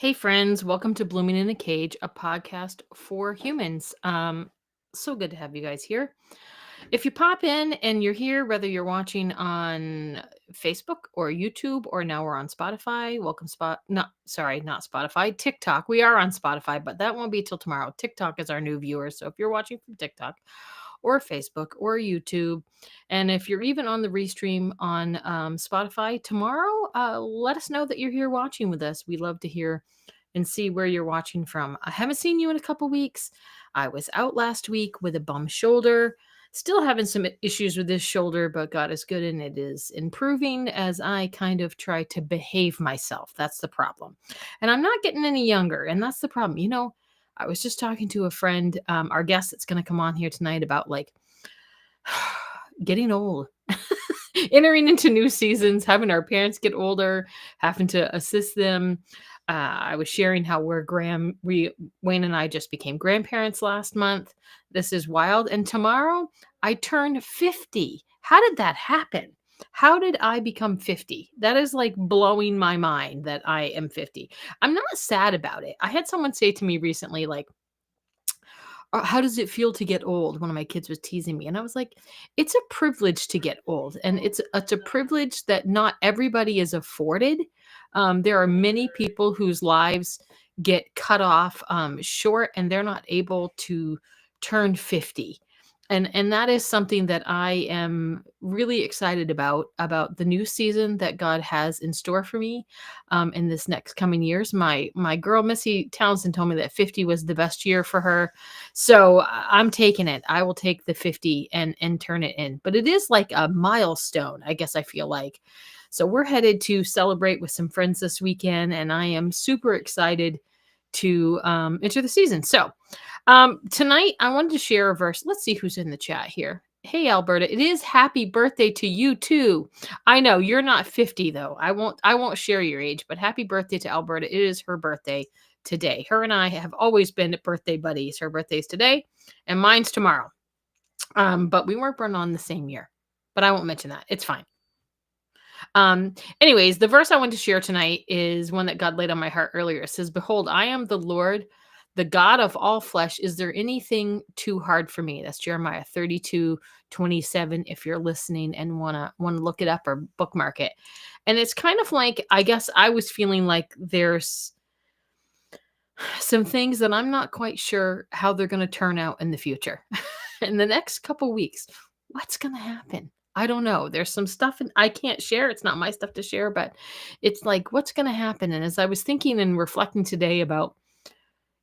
Hey, friends, welcome to Blooming in a Cage, a podcast for humans. So good to have you guys here. If you pop in and you're here, whether you're watching on Facebook or YouTube, or now we're on Spotify, welcome not Spotify, TikTok. We are on Spotify, but that won't be till tomorrow. TikTok is our new viewers. So if you're watching from TikTok or Facebook or YouTube, and if you're even on the restream on Spotify tomorrow, let us know that you're here watching with us. We love to hear and see where you're watching from. I haven't seen you in a couple weeks. I was out last week with a bum shoulder. Still having some issues with this shoulder, but God is good and it is improving as I kind of try to behave myself. That's the problem. And I'm not getting any younger, and that's the problem. I was just talking to a friend, our guest that's going to come on here tonight, about like getting old. Entering into new seasons, having our parents get older, having to assist them. I was sharing how Wayne and I just became grandparents last month. This is wild. And tomorrow I turn 50. How did that happen? How did I become 50? That is like blowing my mind that I am 50. I'm not sad about it. I had someone say to me recently, like, how does it feel to get old? One of my kids was teasing me, and I was like, it's a privilege to get old, and it's a privilege that not everybody is afforded. There are many people whose lives get cut off short, and they're not able to turn 50. And that is something that I am really excited about the new season that God has in store for me in this next coming years. My girl Missy Townsend told me that 50 was the best year for her, so I'm taking it. I will take the 50 and turn it in. But it is like a milestone, I guess I feel like. So we're headed to celebrate with some friends this weekend, and I am super excited to enter the season. So tonight I wanted to share a verse. Let's see who's in the chat here. Hey Alberta, it is happy birthday to you too. I know you're not 50 though. I won't share your age, but happy birthday to Alberta. It is her birthday today. Her and I have always been birthday buddies. Her birthday's today and mine's tomorrow. But we weren't born on the same year. But I won't mention that. It's fine. Anyways, the verse I want to share tonight is one that God laid on my heart earlier. It says, "Behold, I am the Lord, the God of all flesh. Is there anything too hard for me?" That's Jeremiah 32:27. If you're listening and wanna look it up or bookmark it. And it's kind of like, I guess I was feeling like there's some things that I'm not quite sure how they're gonna turn out in the future. In the next couple weeks, what's gonna happen? I don't know. There's some stuff I can't share. It's not my stuff to share, but it's like, what's gonna happen? And as I was thinking and reflecting today about,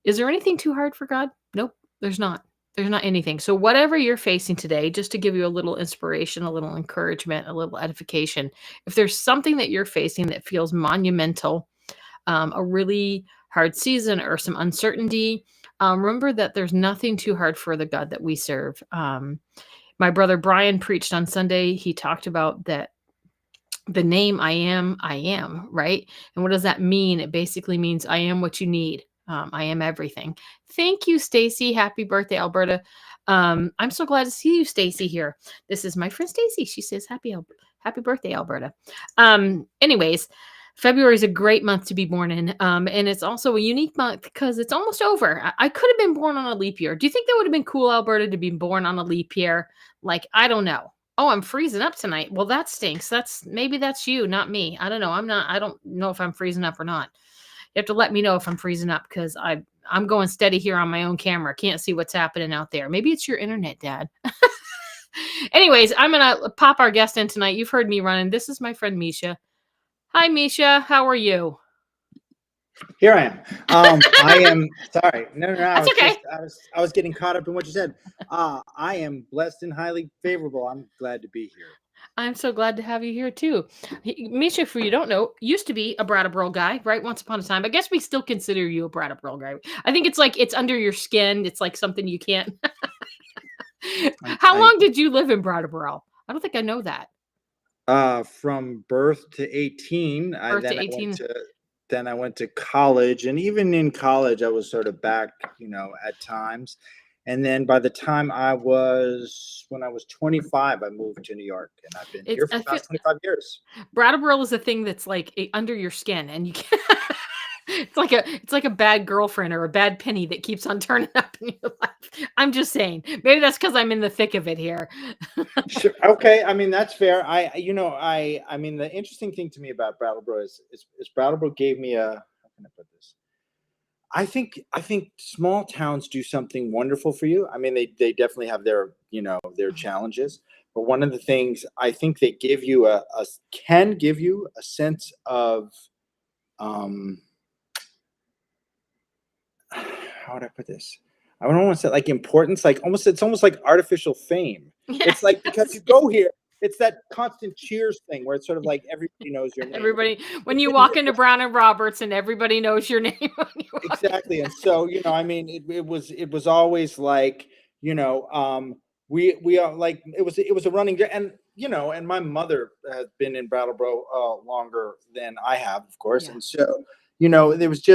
is there anything too hard for God? Nope, there's not. There's not anything. So whatever you're facing today, just to give you a little inspiration, a little encouragement, a little edification, if there's something that you're facing that feels monumental, a really hard season or some uncertainty, remember that there's nothing too hard for the God that we serve. My brother Brian preached on Sunday. He talked about that the name I am, right? And what does that mean? It basically means I am what you need. I am everything. Thank you, Stacy. Happy birthday, Alberta. I'm so glad to see you, Stacy, here. This is my friend Stacy. She says happy birthday, Alberta. Anyways, February is a great month to be born in. And it's also a unique month because it's almost over. I could have been born on a leap year. Do you think that would have been cool, Alberta, to be born on a leap year? Like, I don't know. Oh, I'm freezing up tonight. Well, that stinks. Maybe that's you, not me. I don't know. I don't know if I'm freezing up or not. You have to let me know if I'm freezing up, because I'm going steady here on my own camera. Can't see what's happening out there. Maybe it's your internet, Dad. Anyways, I'm gonna pop our guest in tonight. You've heard me running. This is my friend Misha. Hi, Misha. How are you? Here I am. I am sorry. No. That's okay. I was getting caught up in what you said. I am blessed and highly favorable. I'm glad to be here. I'm so glad to have you here too. Misha, for you don't know, used to be a Brattleboro guy, right? Once upon a time. I guess we still consider you a Brattleboro guy. I think it's like it's under your skin. It's like something you can't. How long did you live in Brattleboro? I don't think I know that. From birth to 18. Birth to 18. Then I went to college, and even in college, I was sort of back, at times. And then by the time when I was 25, I moved to New York, and I've been here for the past 25 years. Brattleboro is a thing that's like under your skin, and you can't. It's like a bad girlfriend or a bad penny that keeps on turning up in your life. I'm just saying. Maybe that's because I'm in the thick of it here. Sure. Okay. I mean, that's fair. I mean, the interesting thing to me about Brattleboro is Brattleboro gave me a, how can I put this? I think small towns do something wonderful for you. I mean, they definitely have their, their challenges, but one of the things I think they give you can give you a sense of, um, how would I put this? I don't want to say like importance, like it's almost like artificial fame. It's like because Yes, you go here, it's that constant cheers thing where it's sort of like everybody knows your name. everybody, when It's you in walk here. into Brown and Roberts and everybody knows your name when you walk in. Exactly. And so, I mean, it was always like, we are like, it was a running, and, and my mother has been in Brattleboro longer than I have, of course. Yeah. And so, there was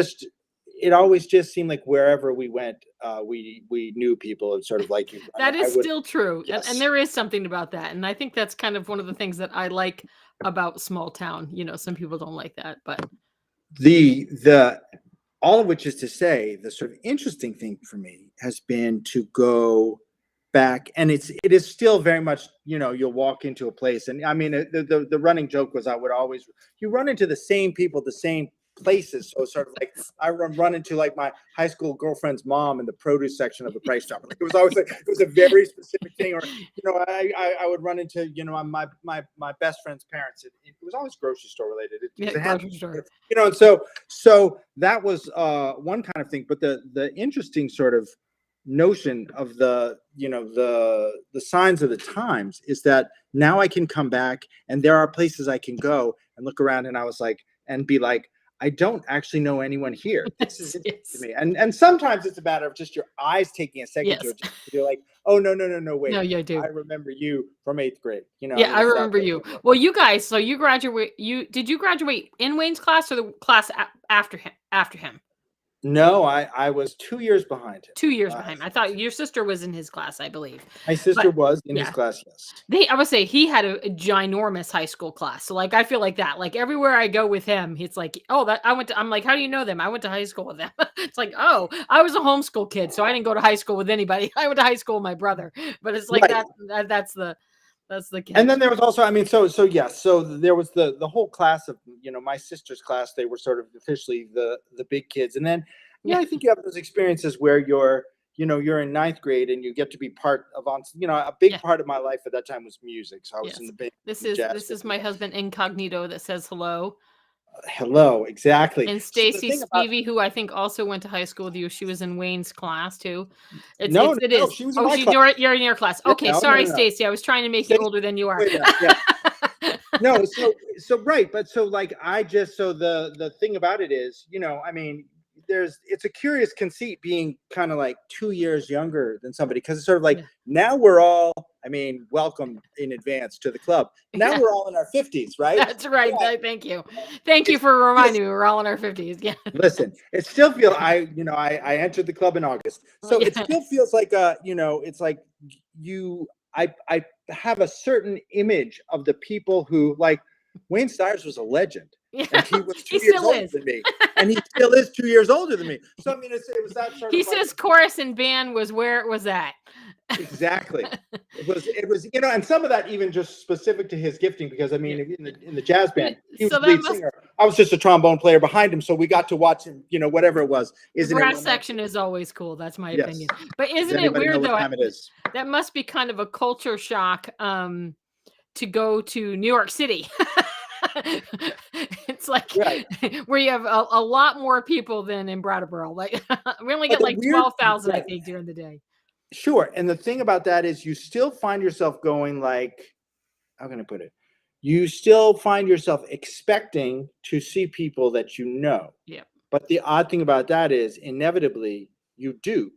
it always just seemed like wherever we went, we knew people, and sort of like, That I is would, still true, and yes. there is something about that, and I think that's kind of one of the things that I like about small town. Some people don't like that, but The all of which is to say, the sort of interesting thing for me has been to go back, and it is still very much, you'll walk into a place, and I mean, the running joke was, I would always, you run into the same people, the same places. So it's sort of like I run into like my high school girlfriend's mom in the produce section of the Price Chopper. Like, it was always like, it was a very specific thing. Or, I would run into, my best friend's parents. It was always grocery store related. yeah, It had, grocery store. and so that was one kind of thing. But the interesting sort of notion of the signs of the times is that now I can come back, and there are places I can go and look around, and I was like, and be like, I don't actually know anyone here. This is interesting to Yes, me. And sometimes it's a matter of just your eyes taking a second to yes. adjust. You're like, oh, no, No, wait. you I do. remember you from 8th grade. I Yeah, mean, I it's that remember way. you. Well, you guys, so did you graduate in Wayne's class or the class after him? After him? No, I was 2 years behind him. 2 years behind. I thought your sister was in his class, I believe. My sister But was in his yeah, class, yes. I would say he had a ginormous high school class. So like I feel like that. Like everywhere I go with him, it's like, oh, I'm like, how do you know them? I went to high school with them. It's like, oh, I was a homeschool kid, so I didn't go to high school with anybody. I went to high school with my brother. But it's like Right. that's the And catch. then there was also, I mean, so yes, so there was the whole class of, my sister's class. They were sort of officially the big kids. And then, Yeah. I think you have those experiences where you're in 9th grade, and you get to be part of, a big Yeah. part of my life at that time was music. So I was in Yes. the big This jazz is band. my husband incognito that says hello. Hello, exactly. And So the Stacy thing about, Spivey, who I think also went to high school with you, she was in Wayne's class too. no, no, It no, is. she was in Oh, my class. you're in your class. Yeah, Okay, oh, no, sorry, no, no. Stacy. I was trying to make you Stacey older than you are. way back, yeah. No, so right, but so like so the thing about it is, I mean, it's a curious conceit being kind of like 2 years younger than somebody, because it's sort of like, Yeah. now we're all, I mean, welcome in advance to the club. Now Yeah, we're all in our 50s, right? that's right. But Thank you. Thank you it for feels, reminding me. We're all in our 50s. Yeah. listen, it still feels, I entered the club in August, so it Yeah. still feels like it's like you I have a certain image of the people who, like, Wayne Stiers was a legend, Yeah. and he was He 2 years still older is. than me, and he still is 2 years older than me. So I mean, it was that sort He of like, says chorus and band was where it was at. exactly. It was, and some of that even just specific to his gifting, because I Yeah. mean, in the jazz band, he was So the that lead must singer. I was just a trombone player behind him, so we got to watch him, whatever it was. the Isn't it brass romantic? section is always cool. That's my Yes. opinion. But Does isn't it anybody know weird what though? time it is? That must be kind of a culture shock to go to New York City. It's like Right. where you have a lot more people than in Brattleboro. Like we only But get the like weird, 12,000, I right. think, during the day. Sure. And the thing about that is, you still find yourself going like, how can I put it? You still find yourself expecting to see people that you know. Yeah. But the odd thing about that is, inevitably you do.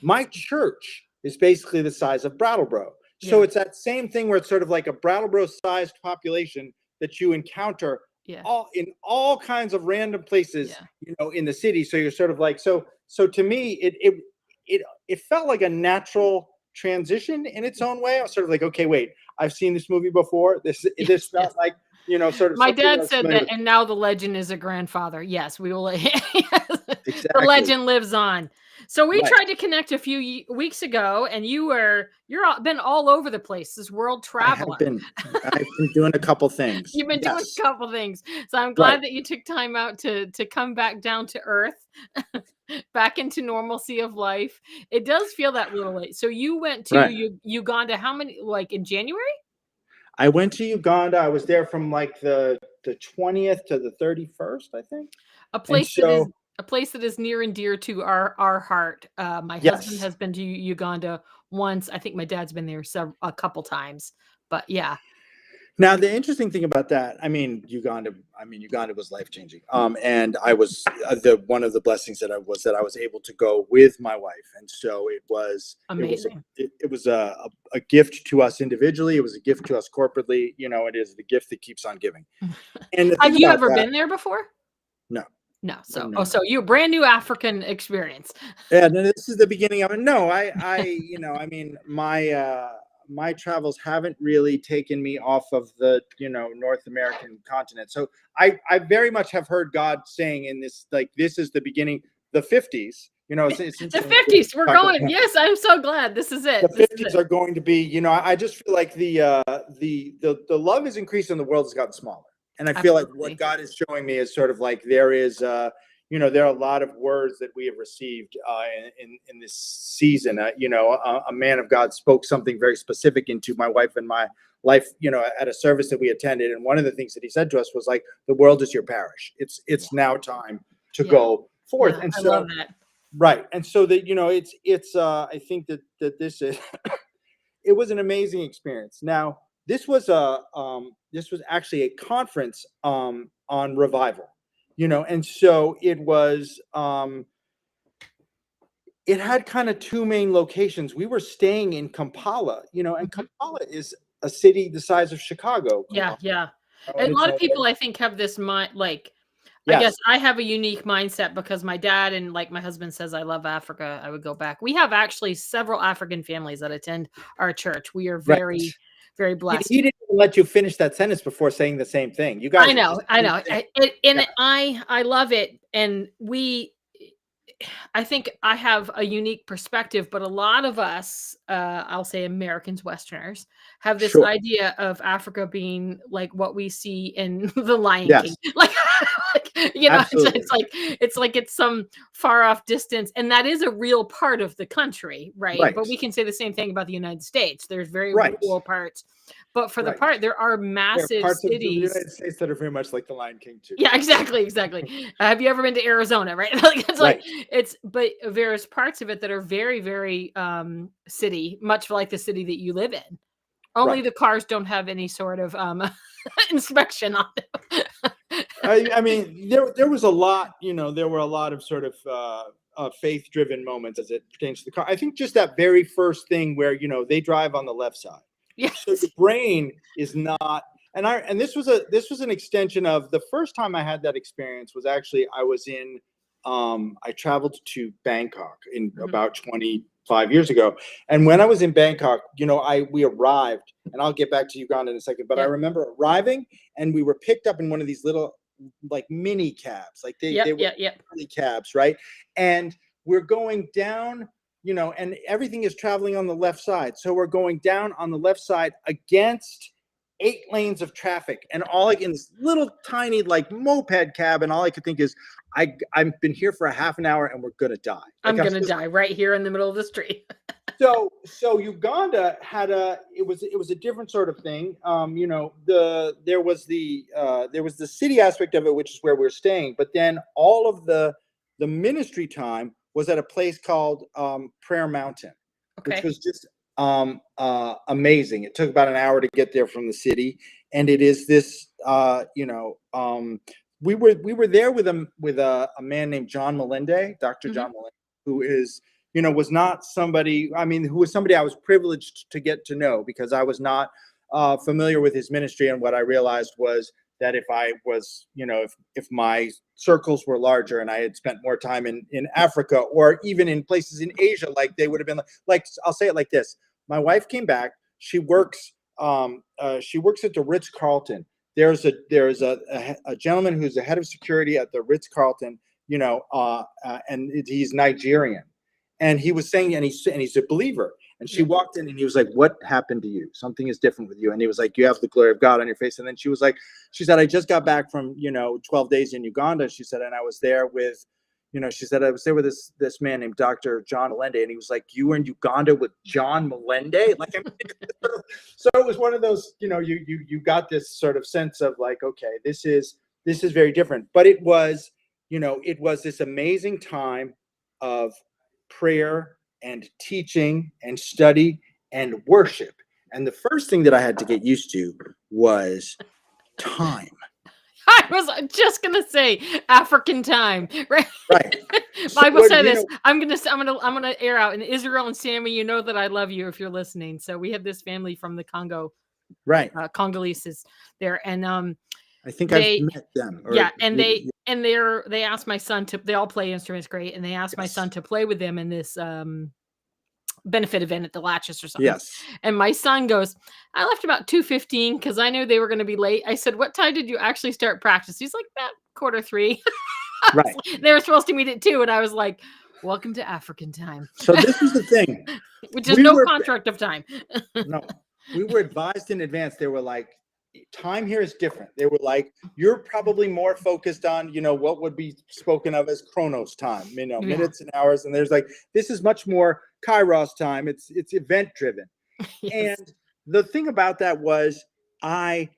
My church is basically the size of Brattleboro. So Yeah. it's that same thing where it's sort of like a Brattleboro sized population that you encounter Yeah. all kinds of random places, Yeah. in the city. So you're sort of like, so to me, it felt like a natural transition in its own way. I was sort of like, okay, wait, I've seen this movie before. This Yes. felt Yes. like sort of My something dad that's said familiar that, with. and now the legend is a grandfather. Yes, we will. Yes, the Exactly. legend lives on. So we Right. tried to connect a few weeks ago, and been all over the place. This world I have traveler. been. I've been doing a couple things. You've been doing Yes. a couple things, so I'm Right. glad that you took time out to come back down to earth, back into normalcy of life. It does feel that little late. So you went to Right. Uganda. How many? Like in January? I went to Uganda. I was there from like the 20th to the 31st, I think. A And place that is so, a place that is near and dear to our heart. My husband yes. has been to Uganda once. I think my dad's been there a couple times. But yeah, Now, the interesting thing about that, Uganda was life changing. And I was the one of the blessings that I was able to go with my wife, and so amazing. it was a gift to us individually. It was a gift to us corporately. It is the gift that keeps on giving. And the Have thing you about ever that, been there before? no, No. no, So, no, no. so you brand new African experience. Yeah, no, this is the beginning of it. No, my travels haven't really taken me off of the, North American continent. So I very much have heard God saying in this, like, this is the beginning, the 50s, it's The interesting. 50s, we're going. Yes, I'm so glad. This is The it. This is 50s it. are going to be, I just feel like the love is increasing and the world has gotten smaller. And I feel like what Absolutely. God is showing me is sort of like there is there are a lot of words that we have received in this season. A man of God spoke something very specific into my wife and my life, at a service that we attended. And one of the things that he said to us was like, the world is your parish. Yeah. It's now time to Yeah. go forth. Yeah. And I love so, that. right. And so that, it's I think that this is it was an amazing experience. Now, this was actually a conference on revival, and so it had kind of two main locations. We were staying in Kampala, and Mhm. Kampala is a city the size of Chicago. Yeah. Kampala, Yeah. in A its lot of own people, way. I think, have this mind. Like, I guess Yes, I have a unique mindset because my dad and like my husband says, I love Africa. I would go back. We have actually several African families that attend our church. We are right. very, very blessed. He didn't even let you finish that sentence before saying the same thing. You I guys are know, just I in know. sync. Yeah, I love it, and I think I have a unique perspective, but a lot of us, I'll say Americans, Westerners, have this sure. idea of Africa being like what we see in The Lion King. Yes, Like, absolutely. it's like it's some far off distance, and that is a real part of the country, right? But Right, we can say the same thing about the United States. There's very right, rural parts, but for the right. part, there are There are massive parts of the cities. United States that are very much like the Lion King too. Yeah, exactly, exactly. Have you ever been to Arizona, right? Like, it's like Right. but there's parts of it that are very, very, city, much like the city that you live in. Only Right. the cars don't have any sort of, inspection on them. I mean, there was a lot, there were a lot of sort of faith-driven moments as it pertains to the car. I think just that very first thing where, they drive on the left side. So Yes. your brain is not, and this was an extension of the first time I had that experience was actually I was in I traveled to Bangkok in Mhm. about 25 years ago. And when I was in Bangkok, we arrived, and I'll get back to Uganda in a second, but I Yep. remember arriving and we were picked up in one of these little like mini cabs. Like they Yep, were yep, yep. mini cabs, right? And we're going down, and everything is traveling on the left side. So we're going down on the left side against 8 lanes of traffic, and all like in this little tiny like moped cab, and all I could think is, I've been here for a half an hour and we're gonna die. Like I'm I'm gonna just die right here in the middle of the street. so Uganda had it was a different sort of thing. There was the city aspect of it, which is where we're staying, but then all of the ministry time was at a place called Prayer Mountain, which Okay. was just amazing. It took about an hour to get there from the city, and it is this we were there with a man named John Melende, Dr. Mhm. John Melende, who is was not somebody, I mean, who was somebody I was privileged to get to know because I was not familiar with his ministry. And what I realized was that if I was, if my circles were larger and I had spent more time in Africa or even in places in Asia, like they would have been like, I'll say it like this. My wife came back. She works at the Ritz Carlton. there's a gentleman who's the head of security at the Ritz-Carlton, and he's Nigerian, and he was saying, and he's a believer. And she walked in and he was like, "What happened to you? Something is different with you." And he was like, "You have the glory of God on your face." And then she said, "I just got back from 12 days in Uganda." She said, "And I was there with." She said, "I was there with this man named Dr. John Melende." And he was like, "You were in Uganda with John Melende?" Like, so it was one of those, you got this sort of sense of like, okay, this is very different. But it was this amazing time of prayer and teaching and study and worship. And the first thing that I had to get used to was time. I was just gonna say African time, right? Right. I will say this. I'm gonna air out in Israel, and Sammy, you know that I love you if you're listening. So we have this family from the Congo, right? Congolese is there, and I think I've met them. And they asked my son to. They all play instruments great, and they asked my son to play with them in this benefit event at the Latches or something. Yes. And my son goes, "I left about 2:15 because I knew they were going to be late." I said, "What time did you actually start practice?" He's like, "About 2:45." Right. They were supposed to meet at 2, and I was like, "Welcome to African time." So this is the thing. Which is no contract of time. No. We were advised in advance. They were like, time here is different. They were like, you're probably more focused on, what would be spoken of as Chronos time, minutes and hours. And there's like, this is much more Kairos time. It's event driven. Yes. And the thing about that was I'm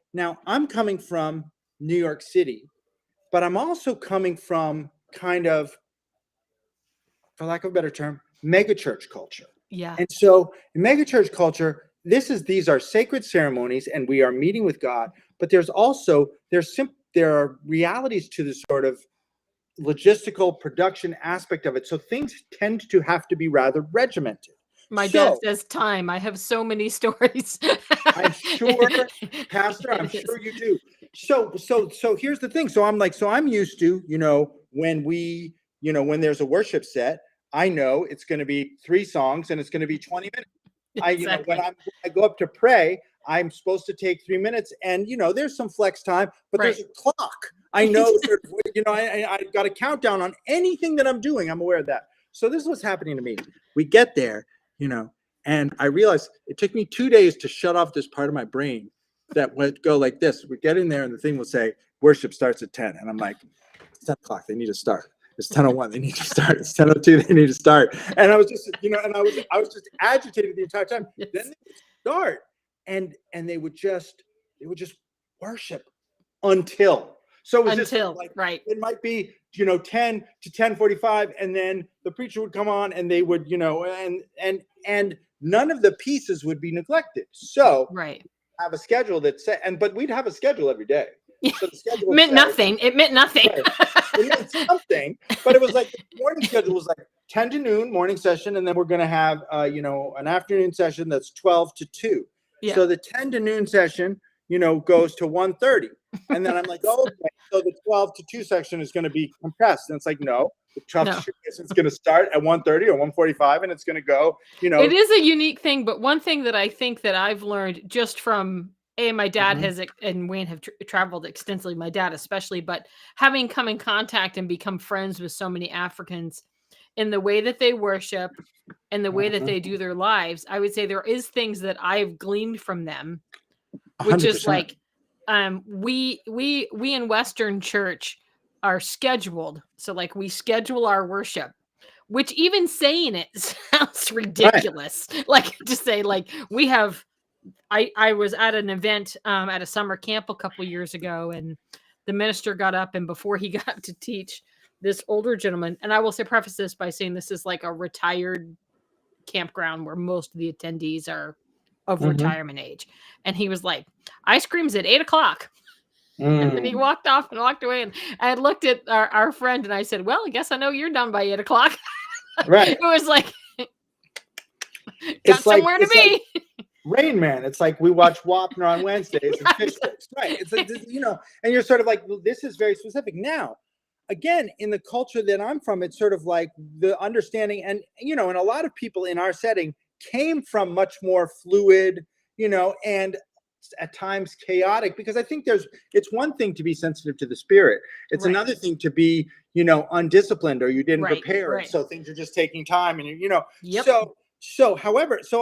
coming from New York City, but I'm also coming from kind of, for lack of a better term, mega church culture. Yeah. And so in mega church culture, these are sacred ceremonies and we are meeting with God, but there are realities to the sort of logistical production aspect of it. So things tend to have to be rather regimented. My dad says time. I have so many stories. I'm sure, Pastor, I'm sure you do. So here's the thing. So I'm used to, when there's a worship set, I know it's going to be 3 songs and it's going to be 20 minutes. Exactly. When I go up to pray, I'm supposed to take 3 minutes, and there's some flex time, but there's a clock. I know, I got a countdown on anything that I'm doing. I'm aware of that. So this is what's happening to me. We get there, and I realized it took me 2 days to shut off this part of my brain that would go like this. We get in there, and the thing will say worship starts at 10, and I'm like, it's 10 o'clock. They need to start. It's 10:01. They need to start. It's 10:02. They need to start. And I was just, and I was just agitated the entire time. Yes. Then they would start, and they would just worship until. So it was just like, right. It might be 10 to 10:45, and then the preacher would come on, and they would and none of the pieces would be neglected. So right. Have a schedule that set, but we'd have a schedule every day. So the schedule meant nothing. It meant nothing. Right. It meant something, but it was like the morning schedule was like 10 to noon morning session, and then we're going to have an afternoon session that's 12 to 2. Yeah. So the 10 to noon session goes to 1:30, and then I'm like, oh, okay. So the 12 to 2 section is going to be compressed, and it's like, no, the 12 to 2 is going to start at 1:30 or 1:45, and it's going to go. It is a unique thing, but one thing that I think that I've learned just from my dad has, and Wayne have traveled extensively, my dad especially, but having come in contact and become friends with so many Africans in the way that they worship and the way that they do their lives, I would say there is things that I've gleaned from them, which 100%. Is like, we in Western church are scheduled. So like we schedule our worship, which even saying it sounds ridiculous. Right. Like to say like we have, I was at an event at a summer camp a couple years ago, and the minister got up, and before he got to teach, this older gentleman, and I will say preface this by saying this is like a retired campground where most of the attendees are of retirement age. And he was like, ice cream's at 8:00. And then he walked off and walked away, and I looked at our friend and I said, well, I guess I know you're done by 8:00. Right. It was like, got somewhere to be. Like Rain Man. It's like we watch Wapner on Wednesdays and Fish Sticks. Right. It's like, and you're sort of like, well, this is very specific. Now, again, in the culture that I'm from, it's sort of like the understanding, and and a lot of people in our setting came from much more fluid, and at times chaotic, because I think it's one thing to be sensitive to the spirit. It's Right. another thing to be, undisciplined, or you didn't Right. prepare. And Right. so things are just taking time, and, Yep. so,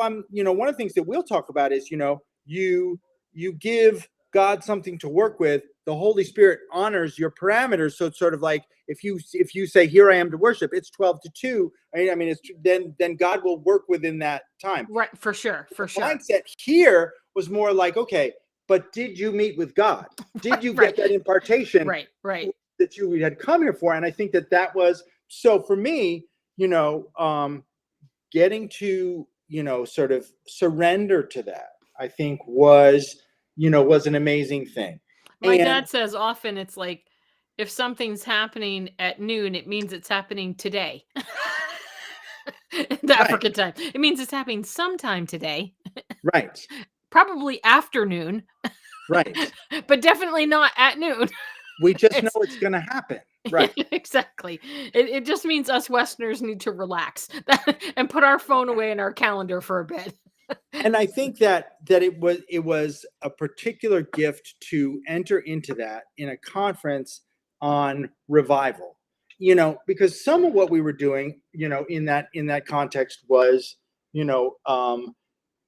I'm, one of the things that we'll talk about is, you give God something to work with. The Holy Spirit honors your parameters. So it's sort of like, if you say, here I am to worship, it's 12 to 2. I mean, it's then God will work within that time. Right. For sure. For sure. Mindset here was more like, okay, but did you meet with God? Did you Right. get that impartation Right. Right. that you had come here for? And I think that was, so for me, getting to, sort of surrender to that, I think was an amazing thing. My And dad says often it's like, if something's happening at noon, it means it's happening today. The right, African time. It means it's happening sometime today, right, probably afternoon, right. but definitely not at noon. We just know It's it's going to happen. Right. exactly. It just means us Westerners need to relax and put our phone away in our calendar for a bit. And I think that it was a particular gift to enter into that in a conference on revival. Because some of what we were doing, in that context was,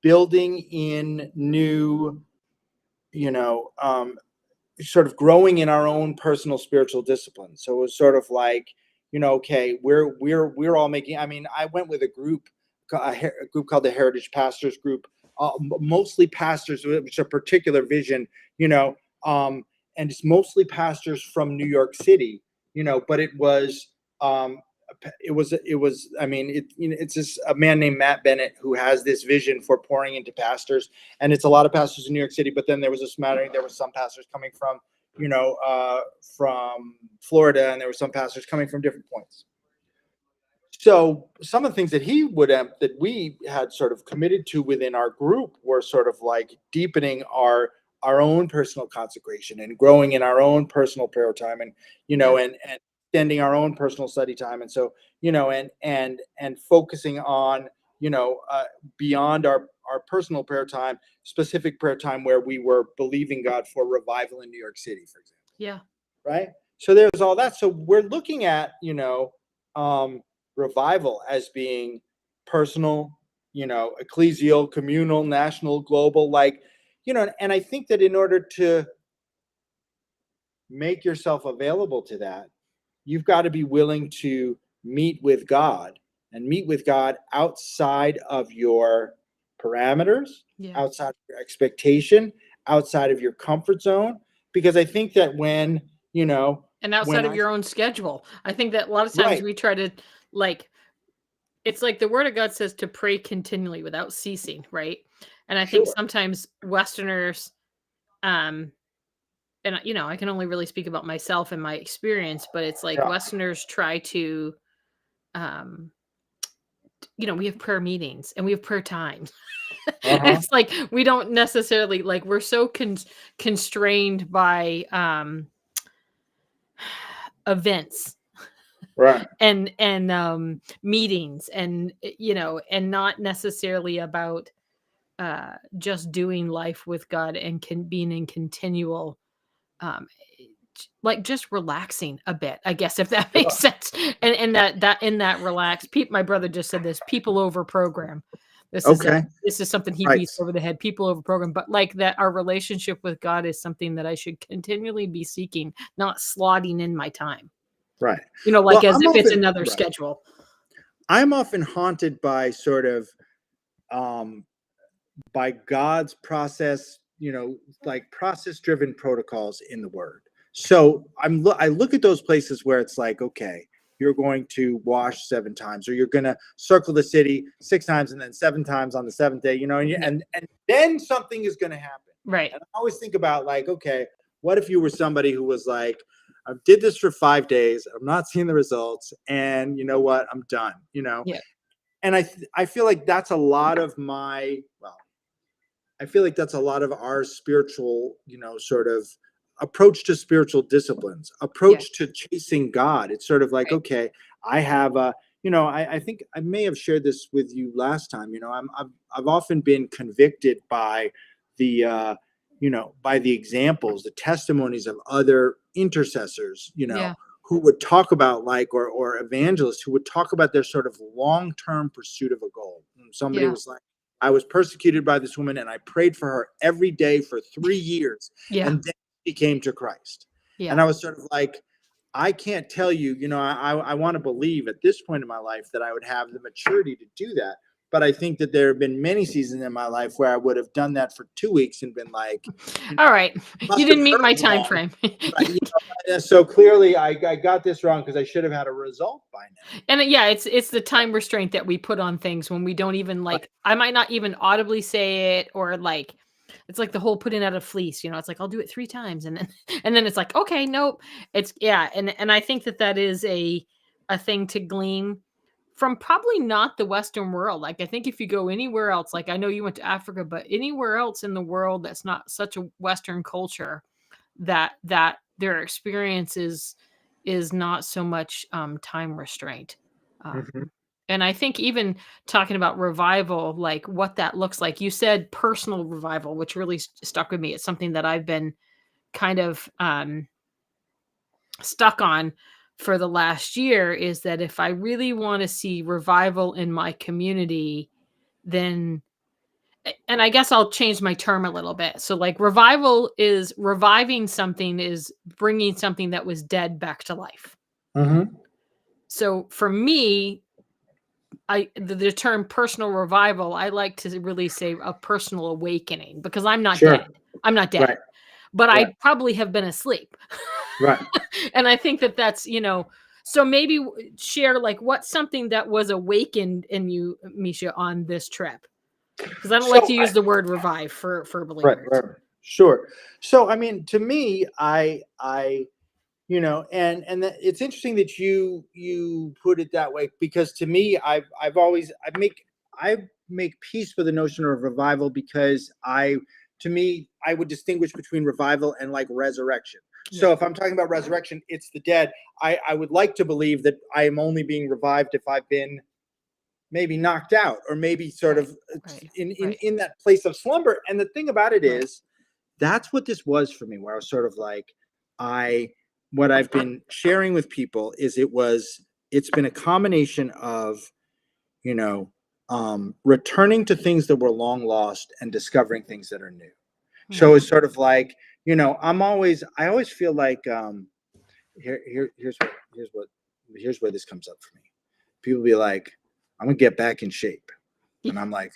building in new, you know, sort of growing in our own personal spiritual discipline. So it was sort of like, okay, we're all making. I mean, I went with a group called the Heritage Pastors Group, mostly pastors with a particular vision, and it's mostly pastors from New York City, but um, it was. I mean, it's just a man named Matt Bennett who has this vision for pouring into pastors, and it's a lot of pastors in New York City. But then there was a smattering. There were some pastors coming from Florida, and there were some pastors coming from different points. So some of the things that we had sort of committed to within our group were sort of like deepening our own personal consecration and growing in our own personal prayer time, and Yeah. and extending our own personal study time. And so and focusing on beyond our personal prayer time, specific prayer time where we were believing God for revival in New York City, for example. Yeah. Right. So there's all that. So we're looking at revival as being personal, ecclesial, communal, national, global, like, and I think that in order to make yourself available to that, you've got to be willing to meet with God, and meet with God outside of your parameters, Yeah. outside of your expectation, outside of your comfort zone. Because I think that And when outside of I, your own schedule. I think that a lot of times right, we try to, like, it's like the word of God says to pray continually without ceasing, right? And I think sure, sometimes Westerners, um, and I can only really speak about myself and my experience, but it's like yeah, Westerners try to, um, we have prayer meetings and we have prayer times. uh-huh, It's like we don't necessarily, like, we're so constrained by events right. and meetings and and not necessarily about just doing life with God and can being in continual um like just relaxing a bit, I guess, if that makes Sure. sense. And that in that relax, my brother just said this, people over program. Okay. This is something he Right. beats over the head, people over program, but like that our relationship with God is something that I should continually be seeking, not slotting in my time. Right. Like Well, as if it's another right. schedule. I'm often haunted by sort of um by God's process, like process driven protocols in the word. So I look at those places where it's like, okay, you're going to wash 7 times, or you're going to circle the city 6 times, and then 7 times on the seventh day, Yeah. and then something is going to happen. Right. And I always think about, like, okay, what if you were somebody who was like, I did this for 5 days, I'm not seeing the results, and you know what, I'm done, Yeah. and I feel like that's a lot of I feel like that's a lot of our spiritual, sort of approach to spiritual disciplines, Yeah. approach to chasing God. It's sort of like, Right. okay, I have I think I may have shared this with you last time. I've often been convicted by the by the examples, the testimonies of other intercessors, Yeah. who would talk about or evangelists who would talk about their sort of long-term pursuit of a goal. And somebody Yeah. was like, I was persecuted by this woman and I prayed for her every day for 3 years, Yeah. and then she came to Christ. And Yeah. I was sort of like, I can't tell you, I want to believe at this point in my life that I would have the maturity to do that. But I think that there have been many seasons in my life where I would have done that for 2 weeks and been like, All right. must You have didn't meet heard my time wrong. frame. Right, so clearly I got this wrong because I should have had a result by now. And yeah, it's the time restraint that we put on things when we don't even Right. I might not even audibly say it, or it's like the whole putting out a fleece, it's like I'll do it 3 times and then and then it's like, okay, nope. It's yeah, and I think that is a thing to glean from probably not the Western world. Like I think if you go anywhere else, like I know you went to Africa, but anywhere else in the world that's not such a Western culture, that their experience is not so much time restraint. Um, Mhm. and I think even talking about revival, like what that looks like, you said personal revival, which really stuck with me. It's something that I've been kind of stuck on for the last year, is that if I really want to see revival in my community, then and I guess I'll change my term a little bit. So like revival is reviving something, is bringing something that was dead back to life. Mhm. So for me, the term personal revival, I like to really say a personal awakening, because I'm not Sure. dead. I'm not dead, Right. but Right. I probably have been asleep. Right. And I think that's, so maybe share like what's something that was awakened in you, Misha, on this trip. Because I don't like So to use the word revive for right, believers. right. Sure. So I mean, to me, and that it's interesting that you put it that way, because to me, I make peace with the notion of revival, because to me, I would distinguish between revival and like resurrection. Yeah. So if I'm talking about resurrection, it's the dead. I would like to believe that I am only being revived if I've been maybe knocked out, or maybe sort Right. of Right. in that place of slumber. And the thing about it Right. is, that's what this was for me, where I was sort of like, I what I've been sharing with people is it's been a combination of, you know, returning to things that were long lost and discovering things that are new. So Mhm. it's sort of like, I always feel like, here's where this comes up for me. People be like, I'm gonna get back in shape. And I'm like,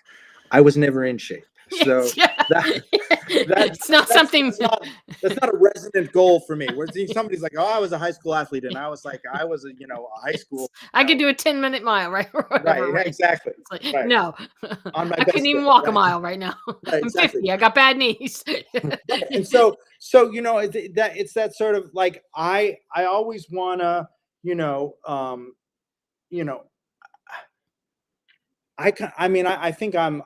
I was never in shape. So Yes, yeah. that that's It's not that's something. that's not a resident goal for me. Where somebody's like, oh, I was a high school athlete, and I was like, I was a high school, I could do a 10-minute mile, right? Or whatever, right, right? exactly, It's like, right, no, on my I couldn't best even day, walk a right, mile right now. right, I'm exactly. 50. I got bad knees. Right. And it's that sort of like, I always wanna, you know, you know, I think I'm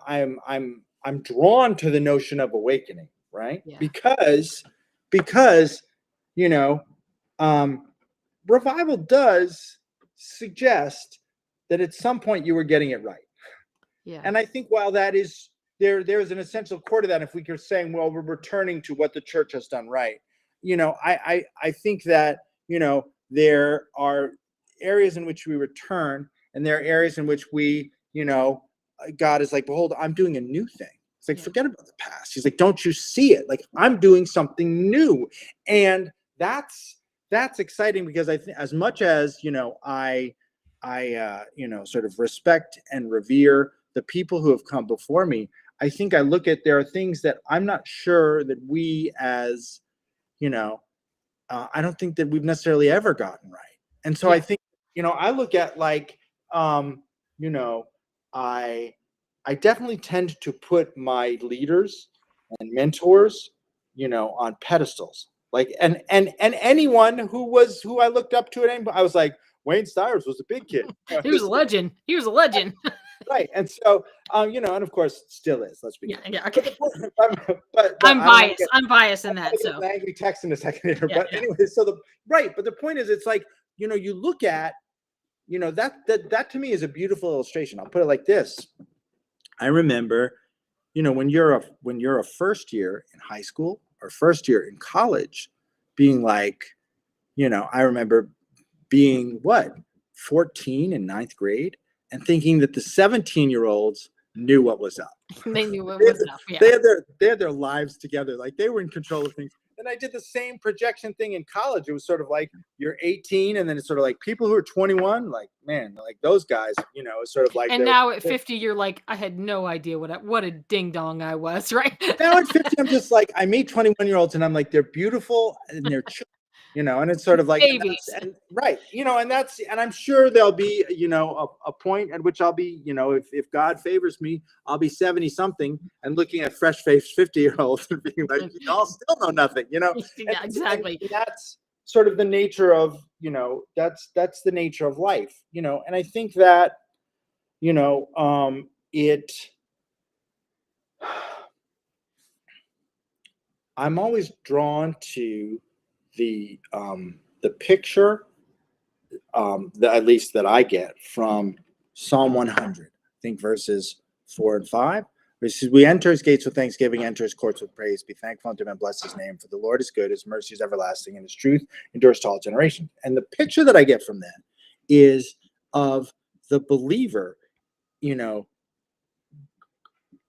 drawn to the notion of awakening, right? Yeah. Because you know, um, revival does suggest that at some point you were getting it right. Yeah. And I think while that is there's an essential core to that. If we are saying, well, we're returning to what the church has done right, I think that there are areas in which we return, and there are areas in which God is like, behold, I'm doing a new thing. It's like, Yeah. forget about the past. He's like, don't you see it? Like, I'm doing something new, and that's exciting, because I think, as much as I sort of respect and revere the people who have come before me, I think I look at, there are things that I'm not sure that we as, I don't think that we've necessarily ever gotten right. And so I Yeah. think, I look at like, you know, I I definitely tend to put my leaders and mentors, on pedestals. Like, and anyone who I looked up to, I was like, Wayne Stires was a big kid. He was a legend. He was a legend. Right. And so, and of course still is, let's be Yeah. clear. Yeah. But, Okay. but I'm I don't want to biased. get, I'm biased in I'm that. gonna get So an angry text in a second here. yeah. But Yeah. anyway, but the point is, it's like, you look at, that to me is a beautiful illustration. I'll put it like this. I remember, when you're a first year in high school or first year in college, being like, I remember being 14 in ninth grade and thinking that the 17-year-olds knew what was up. They knew what They had, was up. they Yeah. had their lives together, like they were in control of things. And I did the same projection thing in college. It was sort of like you're 18, and then it's sort of like people who are 21, like, man, like those guys, it's sort of like And now at 50, you're like, I had no idea what a ding dong I was, right? now at 50, I'm just like, I meet 21-year-olds and I'm like, they're beautiful and they're children, and it's sort of like, Babies. right. And I'm sure there'll be, a point at which I'll be, if God favors me, I'll be 70 something and looking at fresh faced 50-year-olds and being like, y'all still know nothing, Yeah, exactly. And that's sort of the nature of, that's the nature of life, and I think that, it, I'm always drawn to the picture, that at least that I get from Psalm 100. I think verses 4 and 5. Which says, "We enter his gates with thanksgiving, enter his courts with praise. Be thankful unto him and bless his name. For the Lord is good; his mercy is everlasting, and his truth endures to all generations." And the picture that I get from that is of the believer,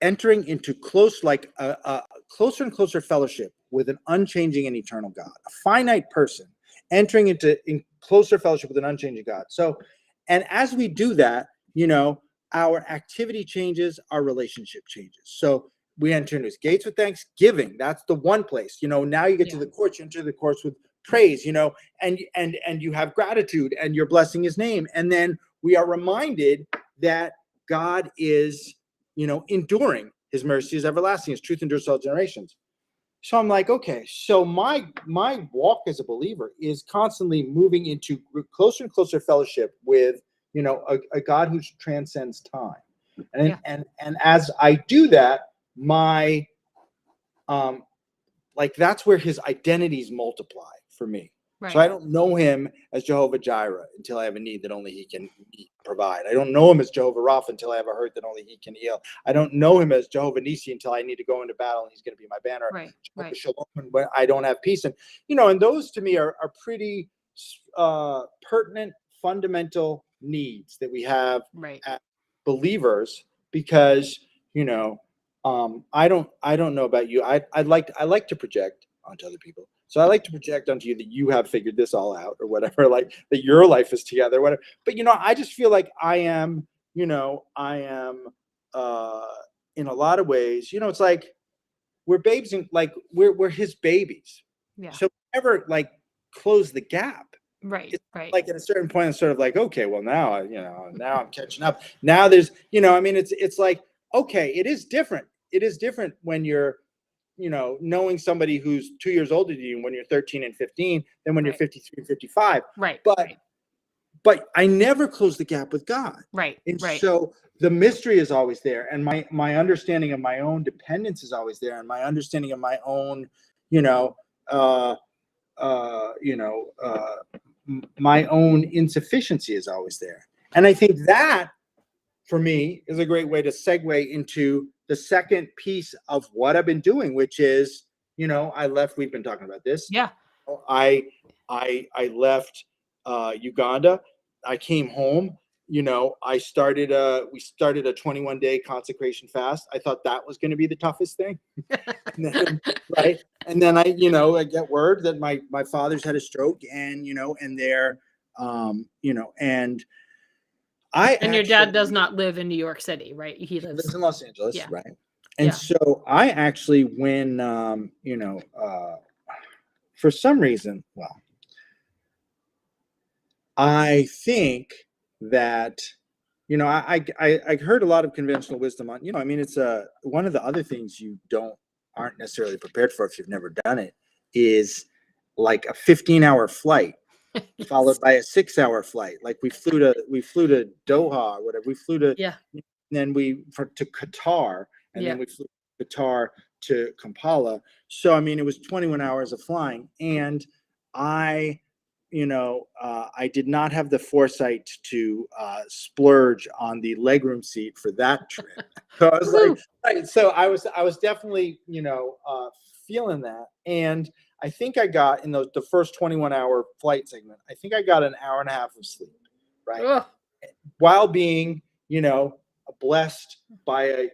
entering into like a closer and closer fellowship with an unchanging and eternal God, a finite person entering in closer fellowship with an unchanging God. So, and as we do that, our activity changes, our relationship changes. So we enter into his gates with thanksgiving. That's the one place. Now you get to the courts. You enter the courts with praise. And you have gratitude, and you're blessing his name. And then we are reminded that God is, enduring. His mercy is everlasting. His truth endures to all generations. So I'm like, okay, so my walk as a believer is constantly moving into closer and closer fellowship with, a God who transcends time. And as I do that, my like that's where his identities multiply for me. Right. So I don't know him as Jehovah Jireh until I have a need that only he can provide. I don't know him as Jehovah Rapha until I have a hurt that only he can heal. I don't know him as Jehovah Nissi until I need to go into battle and he's going to be my banner. Right. Shalom when I don't have peace. And, and those to me are pretty pertinent, fundamental needs that we have as believers, because, I don't know about you. I like to project onto other people. So I like to project onto you that you have figured this all out or whatever, like that your life is together, whatever. But, I just feel like I am in a lot of ways, it's like we're babes and like we're his babies. Yeah. So never like close the gap. Right. Like at a certain point, it's sort of like, okay, well now, now I'm catching up. Now there's, it's like, okay, it is different. It is different when you're, knowing somebody who's 2 years older than you when you're 13 and 15 than when you're 53, 55. Right. But I never close the gap with God. Right. And so the mystery is always there. And my understanding of my own dependence is always there. And my understanding of my own, my own insufficiency is always there. And I think that for me is a great way to segue into the second piece of what I've been doing, which is, I left, we've been talking about this. Yeah. I left Uganda. I came home, we started a 21-day consecration fast. I thought that was going to be the toughest thing. Right. And then I get word that my father's had a stroke, and, and they're, and your dad does not live in New York City, right? He lives in Los Angeles, yeah. right? And so I actually, when, for some reason, I think that, I heard a lot of conventional wisdom on, it's one of the other things you aren't necessarily prepared for if you've never done it is like a 15-hour flight. Followed by a 6-hour flight. Like we flew to Doha or whatever. We flew to, and then to Qatar, and then we flew to Qatar to Kampala. So, it was 21 hours of flying. And I, I did not have the foresight to splurge on the legroom seat for that trip. So I was like, Woohoo! right. So I was definitely, feeling that. And I think I got in the first 21-hour flight segment, I think I got an hour and a half of sleep, right? Ugh. While being, blessed by a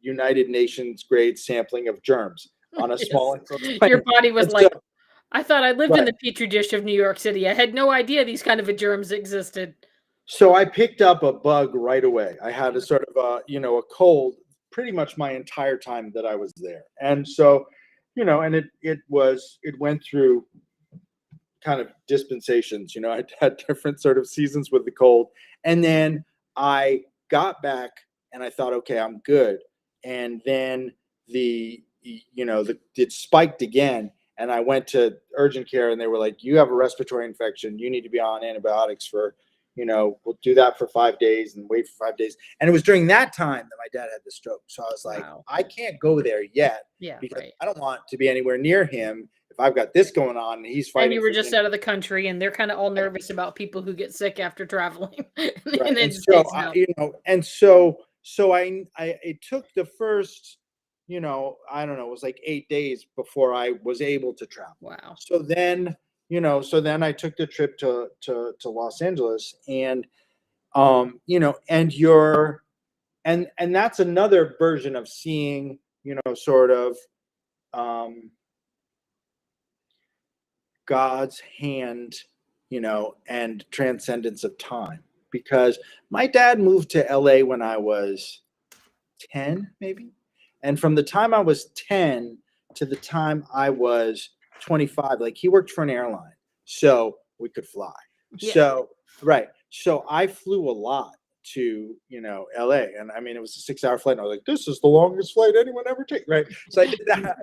United Nations grade sampling of germs on a Yes. small enclosed Your plane. body was And so, like, "I thought I lived in right. the petri dish of New York City. I had no idea these kind of a germs existed." So I picked up a bug right away. I had a sort of a cold pretty much my entire time that I was there. And so, and it went through kind of dispensations. I had different sort of seasons with the cold. And then I got back and I thought, okay, I'm good. And then it spiked again. And I went to urgent care and they were like, you have a respiratory infection. You need to be on antibiotics for, we'll do that for 5 days and wait for 5 days. And it was during that time that my dad had the stroke. So I was like, Wow. I can't go there yet Yeah, because right. I don't want to be anywhere near him if I've got this going on and he's And fighting you were for just out of the country, and they're kinda all nervous about people who get sick after traveling in the right. And United so States now. I it took the first, I don't know, it was like 8 days before I was able to travel. Wow. So then I took the trip to Los Angeles, and and and that's another version of seeing, sort of um God's hand, and transcendence of time. Because my dad moved to LA when I was 10, maybe. And from the time I was 10 to the time I was 25, like he worked for an airline, so we could fly. Yeah. So, right. So I flew a lot to, LA. And I mean, it was a 6 hour flight. And I was like, this is the longest flight anyone ever take. Right. So I did that.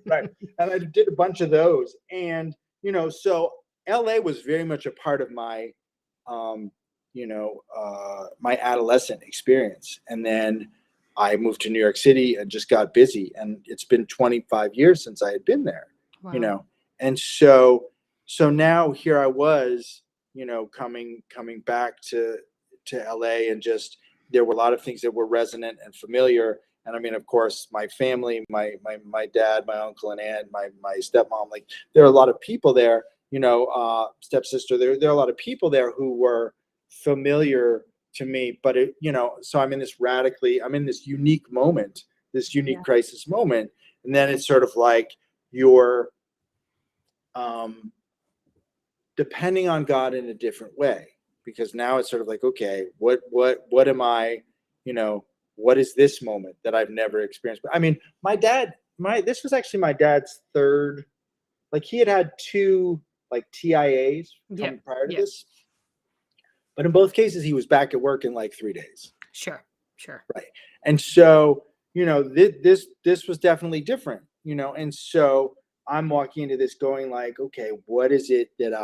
Right. And I did a bunch of those. And, so LA was very much a part of my, my adolescent experience. And then I moved to New York City and just got busy. And it's been 25 years since I had been there, you Wow. know. And so now here I was, coming back to LA, and just there were a lot of things that were resonant and familiar. And I mean, of course, my family, my dad, my uncle and aunt, my stepmom, like there are a lot of people there, stepsister, there are a lot of people there who were familiar to me. But so I'm in this unique moment, this unique Yeah. crisis moment. And then it's sort of like you're um depending on God in a different way, because now it's sort of like, okay, what am I, what is this moment that I've never experienced? But I mean, this was actually my dad's third, like he had two like TIAs Yep. coming prior to Yep. this, but in both cases he was back at work in like 3 days. Sure. Sure. Right. And so, this was definitely different, and so I'm walking into this going like, okay, what is it that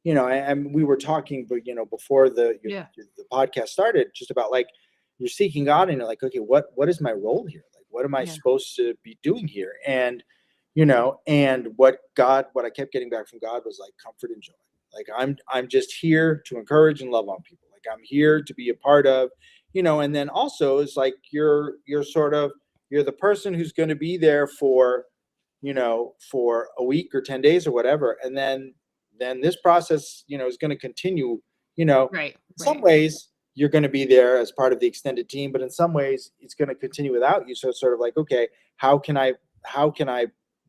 and we were talking, but before Yeah. the podcast started, just about like you're seeking God and you're like, okay, what is my role here? Like, what am I Yeah. supposed to be doing here? And and what I kept getting back from God was like comfort and joy. Like I'm just here to encourage and love on people. Like I'm here to be a part of, and then also it's like you're the person who's going to be there for for a week or 10 days or whatever, and then this process is going to continue. Right. In some Right. ways you're going to be there as part of the extended team, but in some ways it's going to continue without you. So it's sort of like, okay, how can I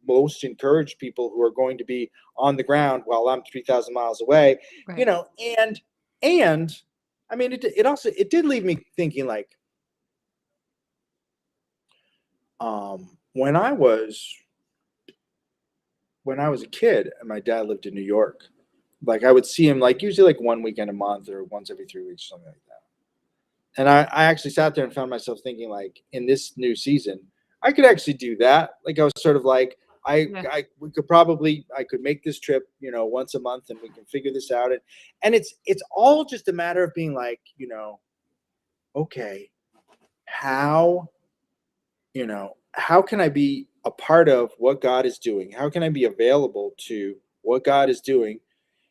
most encourage people who are going to be on the ground while I'm 3,000 miles away, you Right. know and I mean, it did leave me thinking like, when I was a kid and my dad lived in New York, like I would see him like usually like one weekend a month or once every 3 weeks, something like that. And I actually sat there and found myself thinking like, in this new season, I could actually do that. Like I was sort of like, Yeah. I could make this trip, once a month, and we can figure this out. And it's all just a matter of being like, okay, how how can I be a part of what God is doing? How can I be available to what God is doing?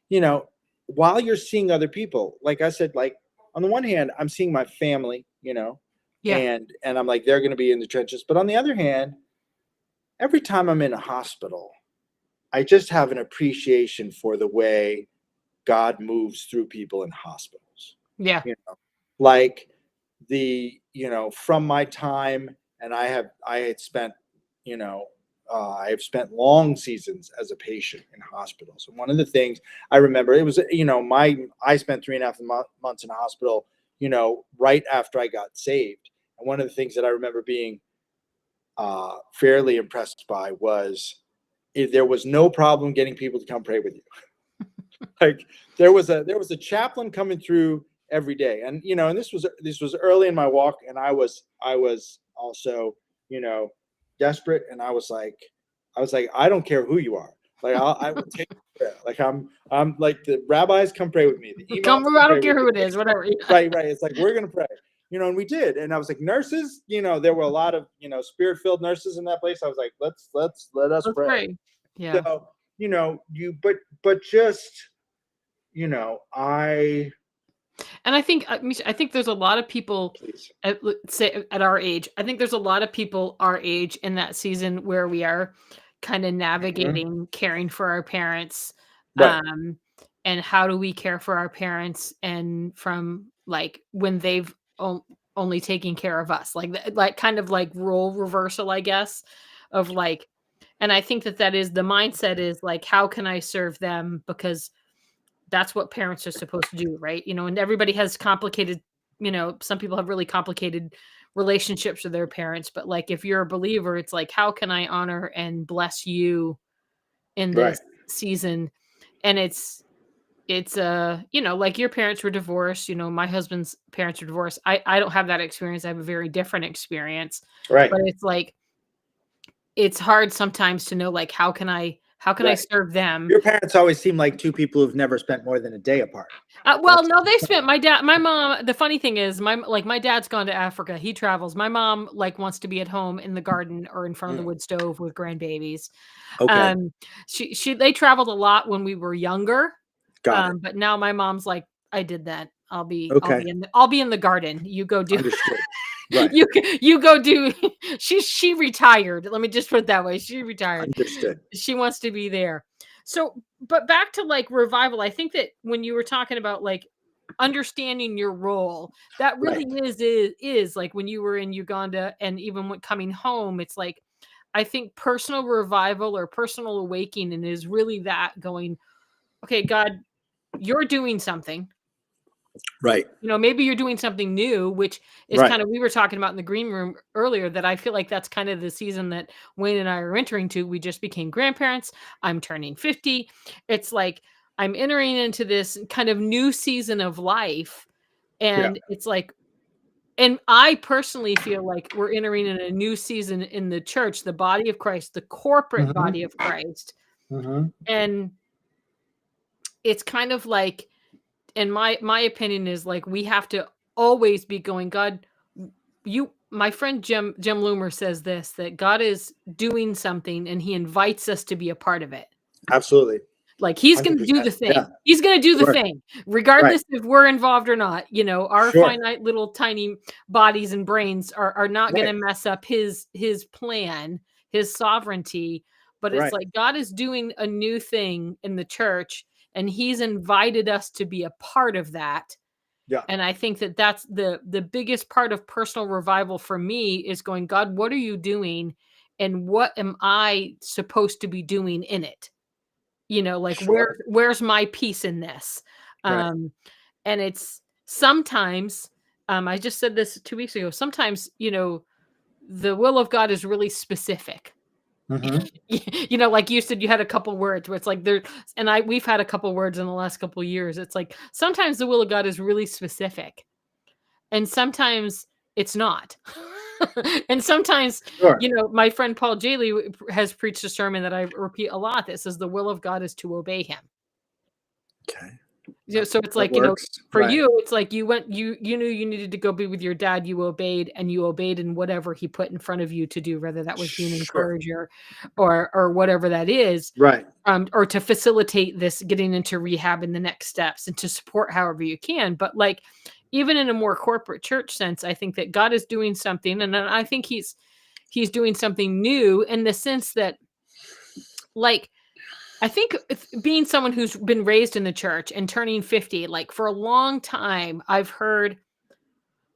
You know, while you're seeing other people, like I said, like on the one hand, I'm seeing my family, Yeah. and I'm like, they're going to be in the trenches. But on the other hand, every time I'm in a hospital, I just have an appreciation for the way God moves through people in hospitals. Yeah. You know, like from my time, and I had spent, I have spent long seasons as a patient in hospitals. And one of the things I remember, it was, I spent 3.5 months in a hospital, right after I got saved. And one of the things that I remember being fairly impressed by was there was no problem getting people to come pray with you. Like there was a chaplain coming through every day, and this was early in my walk, and I was also desperate, and I was like I don't care who you are, like I will take prayer. Like I'm like the rabbis come pray with me, the imams Come, come I pray don't care with who me. it is, whatever. Right. It's like we're gonna pray, and we did, and I was like nurses, there were a lot of spirit filled nurses in that place. I was like let us Let's pray. pray. Yeah. So but just I And I think I think there's a lot of people please. at, let's say at our age. I think there's a lot of people our age in that season where we are kind of Mhm. navigating caring for our parents, Right. and how do we care for our parents, and from like when they've only taken care of us, like like kind of like role reversal, I guess, of like. And I think that that is the mindset is like, how can I serve them? Because that's what parents are supposed to do, right? And everybody has complicated, some people have really complicated relationships with their parents, but like if you're a believer, it's like, how can I honor and bless you in Right. this season? And it's like your parents were divorced, my husband's parents were divorced. I don't have that experience. I have a very different experience, Right. but it's like it's hard sometimes to know like how can I Right. serve them. Your parents always seem like two people who've never spent more than a day apart. Well, That's no, they spent my mom. The funny thing is, my dad's gone to Africa. He travels. My mom like wants to be at home in the garden or in front of the Mm, wood stove with grandbabies. okay. Um, they traveled a lot when we were younger. Got it. But now my mom's like, I did that. Okay. I'll be in the garden. You go do. Understood. Right. You go do. She retired. Let me just put it that way. She retired. Understood. She wants to be there. So, but back to like revival, I think that when you were talking about like understanding your role, that really Right. is like when you were in Uganda and even when coming home, it's like I think personal revival or personal awakening is really that going, okay, God, you're doing something. Right. Maybe you're doing something new, which is Right. kind of we were talking about in the green room earlier that I feel like that's kind of the season that Wayne and I are entering to. We just became grandparents. I'm turning 50. It's like I'm entering into this kind of new season of life. Yeah. And it's like, and I personally feel like we're entering in a new season in the church, the body of Christ, the corporate Hmm. body of Christ. Hmm. And it's kind of like, and my opinion is like we have to always be going, God, my friend Jim Loomer says this, that God is doing something and he invites us to be a part of it. Absolutely. Like he's going to do 100%. the Yeah. thing. He's going to do the Sure. thing, Right. regardless if we're involved or not. Our Sure. finite little tiny bodies and brains are not going Right. to mess up his plan, his sovereignty. But it's Right. like God is doing a new thing in the church, and he's invited us to be a part of that. Yeah. And I think that that's the biggest part of personal revival for me is going, God, what are you doing? And what am I supposed to be doing in it? Like Sure. where's my piece in this? Right. Um, and it's sometimes, I just said this 2 weeks ago, sometimes, the will of God is really specific. Hmm. Like you said, you had a couple words where it's like there, and we've had a couple words in the last couple years. It's like sometimes the will of God is really specific, and sometimes it's not. And sometimes, Sure. my friend Paul Jaley has preached a sermon that I repeat a lot that says the will of God is to obey him. Okay. So it's That like, works. for Right. you, it's like you knew you needed to go be with your dad, you obeyed, and you obeyed in whatever he put in front of you to do, whether that was be an Sure. encourager or whatever that is, Right. or to facilitate this getting into rehab and the next steps and to support however you can. But like even in a more corporate church sense, I think that God is doing something, and I think he's doing something new in the sense that like I think being someone who's been raised in the church and turning 50, like for a long time, I've heard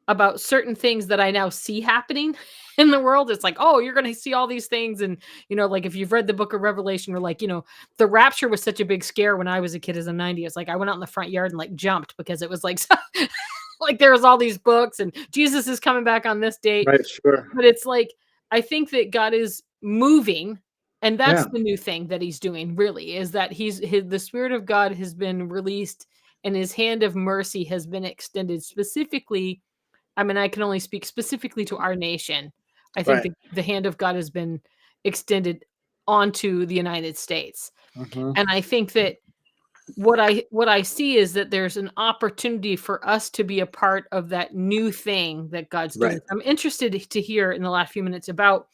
about certain things that I now see happening in the world. It's like, oh, you're going to see all these things. And, like if you've read the book of Revelation, or like, the rapture was such a big scare when I was a kid as a 90. It's like I went out in the front yard and like jumped because it was like, like there was all these books and Jesus is coming back on this date. Right. Sure. But it's like, I think that God is moving, and that's Yeah. the new thing that he's doing, really, is that the Spirit of God has been released and his hand of mercy has been extended specifically. I mean, I can only speak specifically to our nation. I think Right. the hand of God has been extended onto the United States. Hmm. And I think that what I see is that there's an opportunity for us to be a part of that new thing that God's doing. Right. I'm interested to hear in the last few minutes about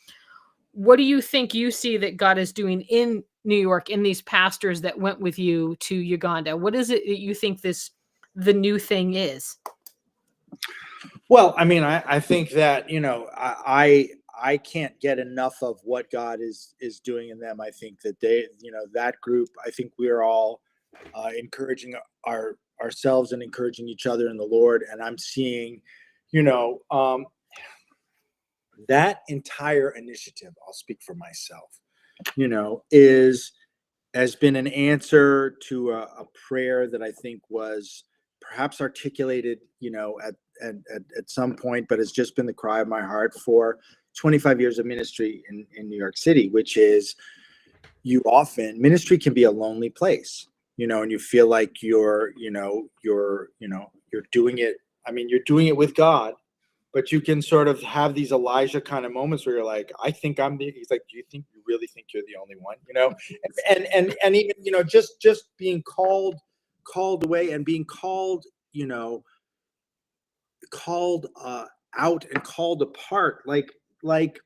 what do you think you see that God is doing in New York, in these pastors that went with you to Uganda? What is it that you think the new thing is? Well, I mean, I think that I can't get enough of what God is doing in them. I think that that group. I think we are all encouraging ourselves and encouraging each other in the Lord. And I'm seeing, you know, that entire initiative. I'll speak for myself. Is has been an answer to a prayer that I think was perhaps articulated, at some point, but it's just been the cry of my heart for 25 years of ministry in New York City, which is ministry can be a lonely place, and you feel like you're doing it. I mean, you're doing it with God, but you can sort of have these Elijah kind of moments where you're like, I think he's like, do you really think you're the only one? And even, just being called away and being called, called out and called apart. Like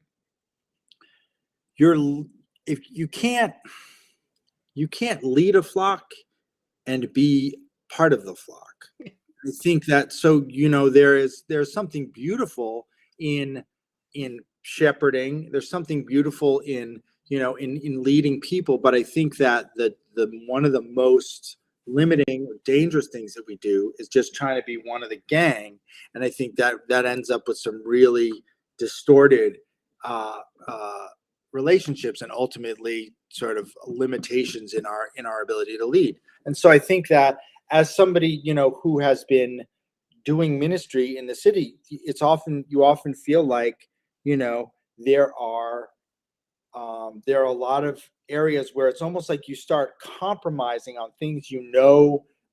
you're, if you can't lead a flock and be part of the flock. I think that there's something beautiful in shepherding. There's something beautiful in in leading people, but I think that the one of the most limiting or dangerous things that we do is just trying to be one of the gang, and I think that ends up with some really distorted uh, uh, relationships and ultimately sort of limitations in our ability to lead. And so I think that as somebody who has been doing ministry in the city, you often feel like there are a lot of areas where it's almost like you start compromising on things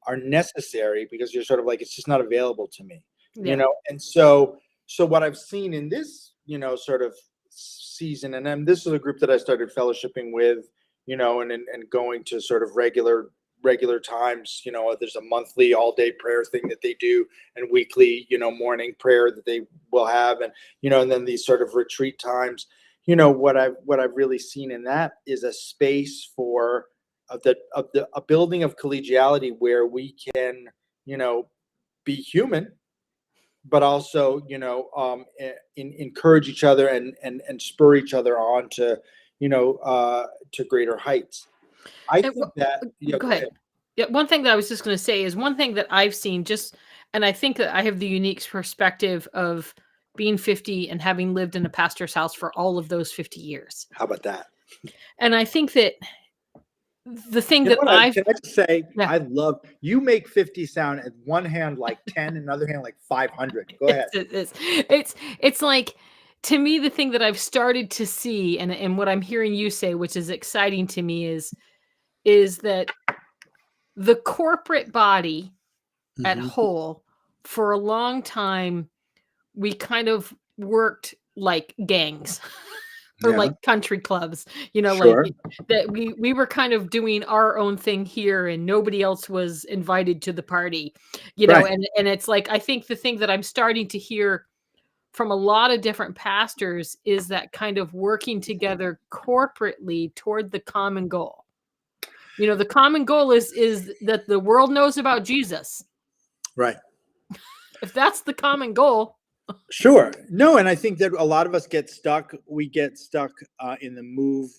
are necessary because you're sort of like, it's just not available to me. Yeah. And so what I've seen in this sort of season, and then this is a group that I started fellowshipping with, and going to sort of regular times. There's a monthly all day prayer thing that they do, and weekly morning prayer that they will have, and and then these sort of retreat times. What I've really seen in that is a space for a building of collegiality where we can be human, but also encourage each other and spur each other on to to greater heights. I And think that, yeah, go go ahead. ahead. Yeah, one thing that I was just going to say is one thing that I've seen and I think that I have the unique perspective of being 50 and having lived in a pastor's house for all of those 50 years. How about that? And I think that the thing You know that what? I've, Can I just say, yeah, I love you make 50 sound at one hand like 10, another hand like 500. Go ahead. it's like, to me, the thing that I've started to see and what I'm hearing you say, which is exciting to me, is that the corporate body at Mhm. whole, for a long time, we kind of worked like gangs. or Yeah. like country clubs, like Sure. that we were kind of doing our own thing here and nobody else was invited to the party, Right. and it's like I think the thing that I'm starting to hear from a lot of different pastors is that kind of working together corporately toward the common goal. The common goal is that the world knows about Jesus. Right. If that's the common goal, Sure. No, and I think that a lot of us get stuck. We get stuck in the move,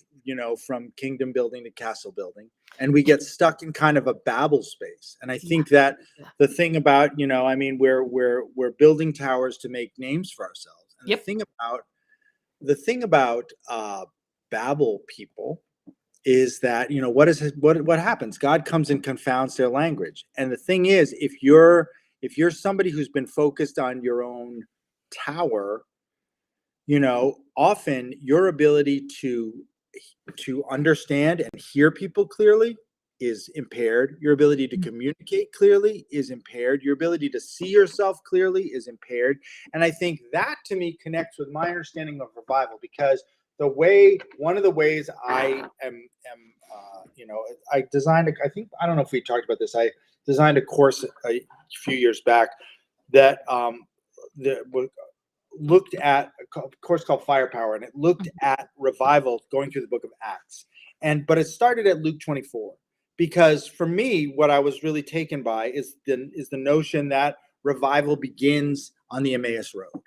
from kingdom building to castle building, and we get stuck in kind of a Babel space. And I yeah, think that yeah. the thing about, I mean, we're building towers to make names for ourselves. And Yep. the thing about Babel people is that what happens. God comes and confounds their language. And the thing is, if you're somebody who's been focused on your own tower, often your ability to understand and hear people clearly is impaired. Your ability to communicate clearly is impaired. Your ability to see yourself clearly is impaired. And I think that to me connects with my understanding of revival, because one of the ways I am, I designed, I don't know if we talked about this. I designed a course a few years back that looked at a course called Firepower, and it looked at revival going through the book of Acts. But it started at Luke 24, because for me, what I was really taken by is the notion that revival begins on the Emmaus Road,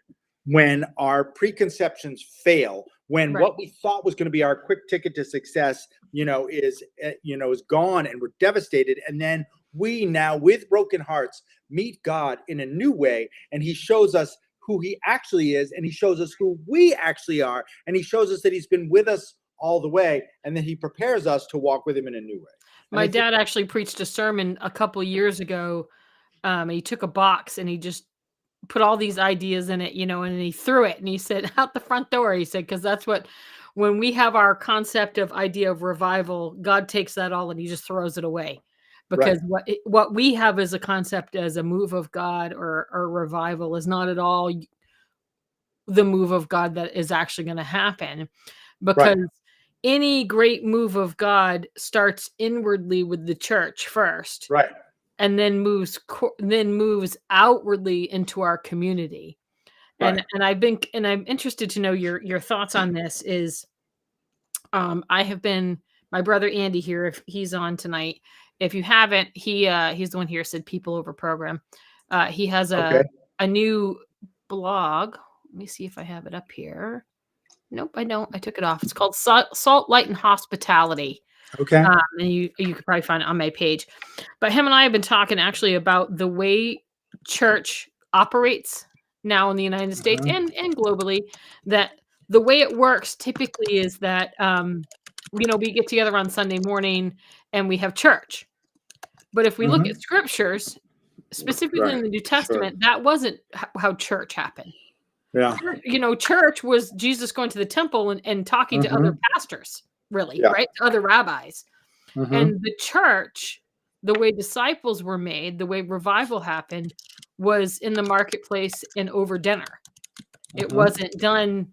when our preconceptions fail, when Right. what we thought was going to be our quick ticket to success, is gone, and we're devastated. And then we now, with broken hearts, meet God in a new way, and He shows us who He actually is, and He shows us who we actually are, and He shows us that He's been with us all the way, and that He prepares us to walk with Him in a new way. My dad actually preached a sermon a couple years ago. And he took a box and he just put all these ideas in it, and he threw it and he said, out the front door. He said, because that's when we have our concept of idea of revival, God takes that all and He just throws it away. Because what we have as a concept as a move of God or revival is not at all the move of God that is actually going to happen, because any great move of God starts inwardly with the church first, Right. and then moves outwardly into our community. Right. And I'm interested to know your thoughts on this. Is I have been, my brother Andy here, if he's on tonight. If you haven't, he's the one here said people over program. He has Okay. a new blog. Let me see if I have it up here. Nope, I don't. I took it off. It's called Salt, Light, and Hospitality. Okay. And you could probably find it on my page. But him and I have been talking actually about the way church operates now in the United States and globally. That the way it works typically is that we get together on Sunday morning and we have church. But if we look at scriptures, specifically in the New Testament, that wasn't how church happened. Yeah. Church was Jesus going to the temple and talking to other pastors, really, right? Other rabbis. And the church, the way disciples were made, the way revival happened, was in the marketplace and over dinner. It wasn't done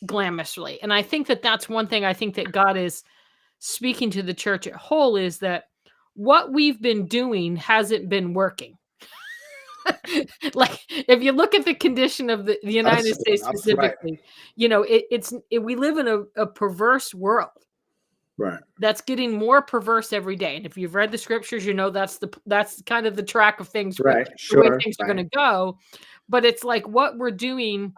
glamorously. And I think that that's one thing I think that God is speaking to the church at whole, is that what we've been doing hasn't been working. Like, if you look at the condition of the United States specifically, we live in a perverse world. Right. That's getting more perverse every day. And if you've read the scriptures, that's kind of the track of things, Right. the way things are going to go. But it's like what we're doing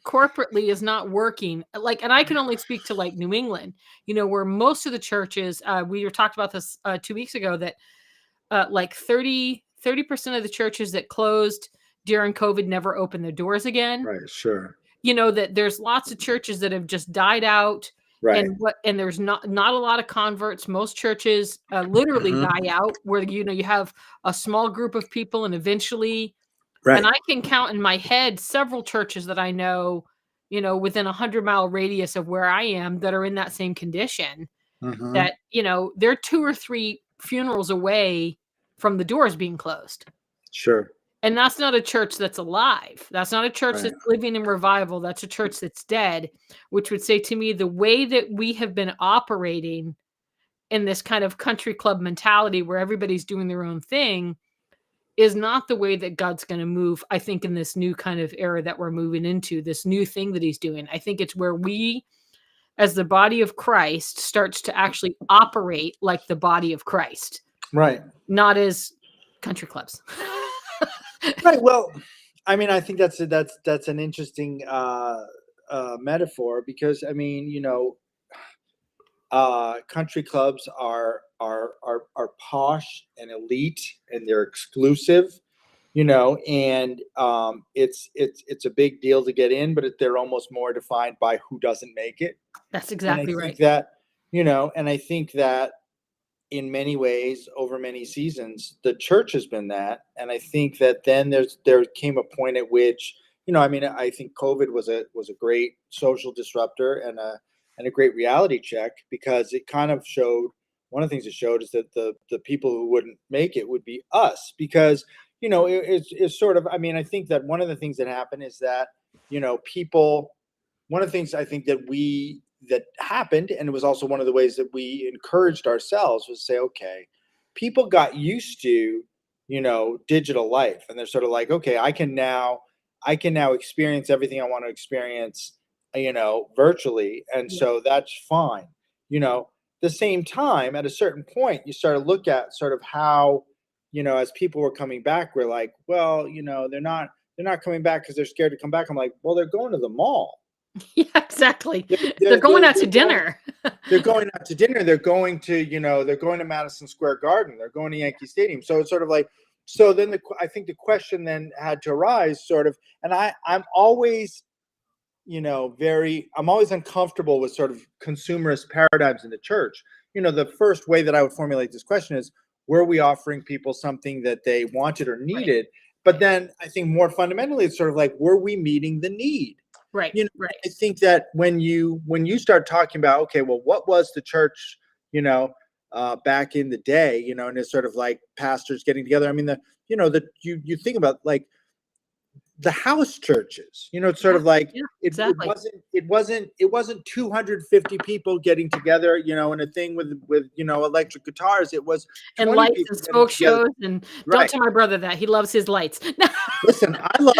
corporately is not working. Like, and I can only speak to like New England, where most of the churches, we were talked about this 2 weeks ago, that like 30% of the churches that closed during COVID never opened their doors again. Right. Sure. That there's lots of churches that have just died out. Right. And there's not a lot of converts. Most churches literally die out, where you have a small group of people and eventually, and I can count in my head several churches that I know, within 100-mile radius of where I am, that are in that same condition. That they're 2 or 3 funerals away from the doors being closed. Sure. And that's not a church that's alive. That's not a church Right. that's living in revival. That's a church that's dead, which would say to me the way that we have been operating in this kind of country club mentality where everybody's doing their own thing is not the way that God's going to move, I think, in this new kind of era that we're moving into, this new thing that he's doing. I think it's where we, as the body of Christ, starts to actually operate like the body of Christ, Right. not as country clubs. Right. Well, I mean, I think that's an interesting metaphor because I mean, country clubs are posh and elite and they're exclusive, and it's a big deal to get in, but they're almost more defined by who doesn't make it. That's And I exactly think right. that, and I think that in many ways over many seasons the church has been that, and I think that then there came a point at which, I mean, I think COVID was a great social disruptor and a great reality check because it kind of showed, one of the things it showed is that the people who wouldn't make it would be us because it's sort of, I mean, I think that one of the things that happened is that people, one of the things I think that happened, and it was also one of the ways that we encouraged ourselves, was say, okay, people got used to, digital life, and they're sort of like, okay, I can now experience everything I want to experience, virtually, and Yeah. so that's fine. The same time, at a certain point, you start to look at sort of how, as people were coming back, we're like, well, they're not coming back because they're scared to come back. I'm like, well, they're going to the mall. Yeah, exactly. They're They're they're going they're out to they're going dinner. they're going out to dinner. They're going to Madison Square Garden. They're going to Yankee Stadium. So it's sort of like, so then I think the question then had to arise sort of, and I'm always, I'm always uncomfortable with sort of consumerist paradigms in the church. The first way that I would formulate this question is, were we offering people something that they wanted or Right. needed? But then I think more fundamentally, it's sort of like, were we meeting the need? Right. you know Right. I think that when you start talking about, okay, well, what was the church, back in the day, and it's sort of like pastors getting together. I mean, you think about like the house churches, it's sort Yeah. of like, Yeah. it Exactly. wasn't 250 people getting together, in a thing with electric guitars. It was And 20 lights and people getting smoke together. shows, and don't Right. tell my brother that. He loves his lights. Listen, I love,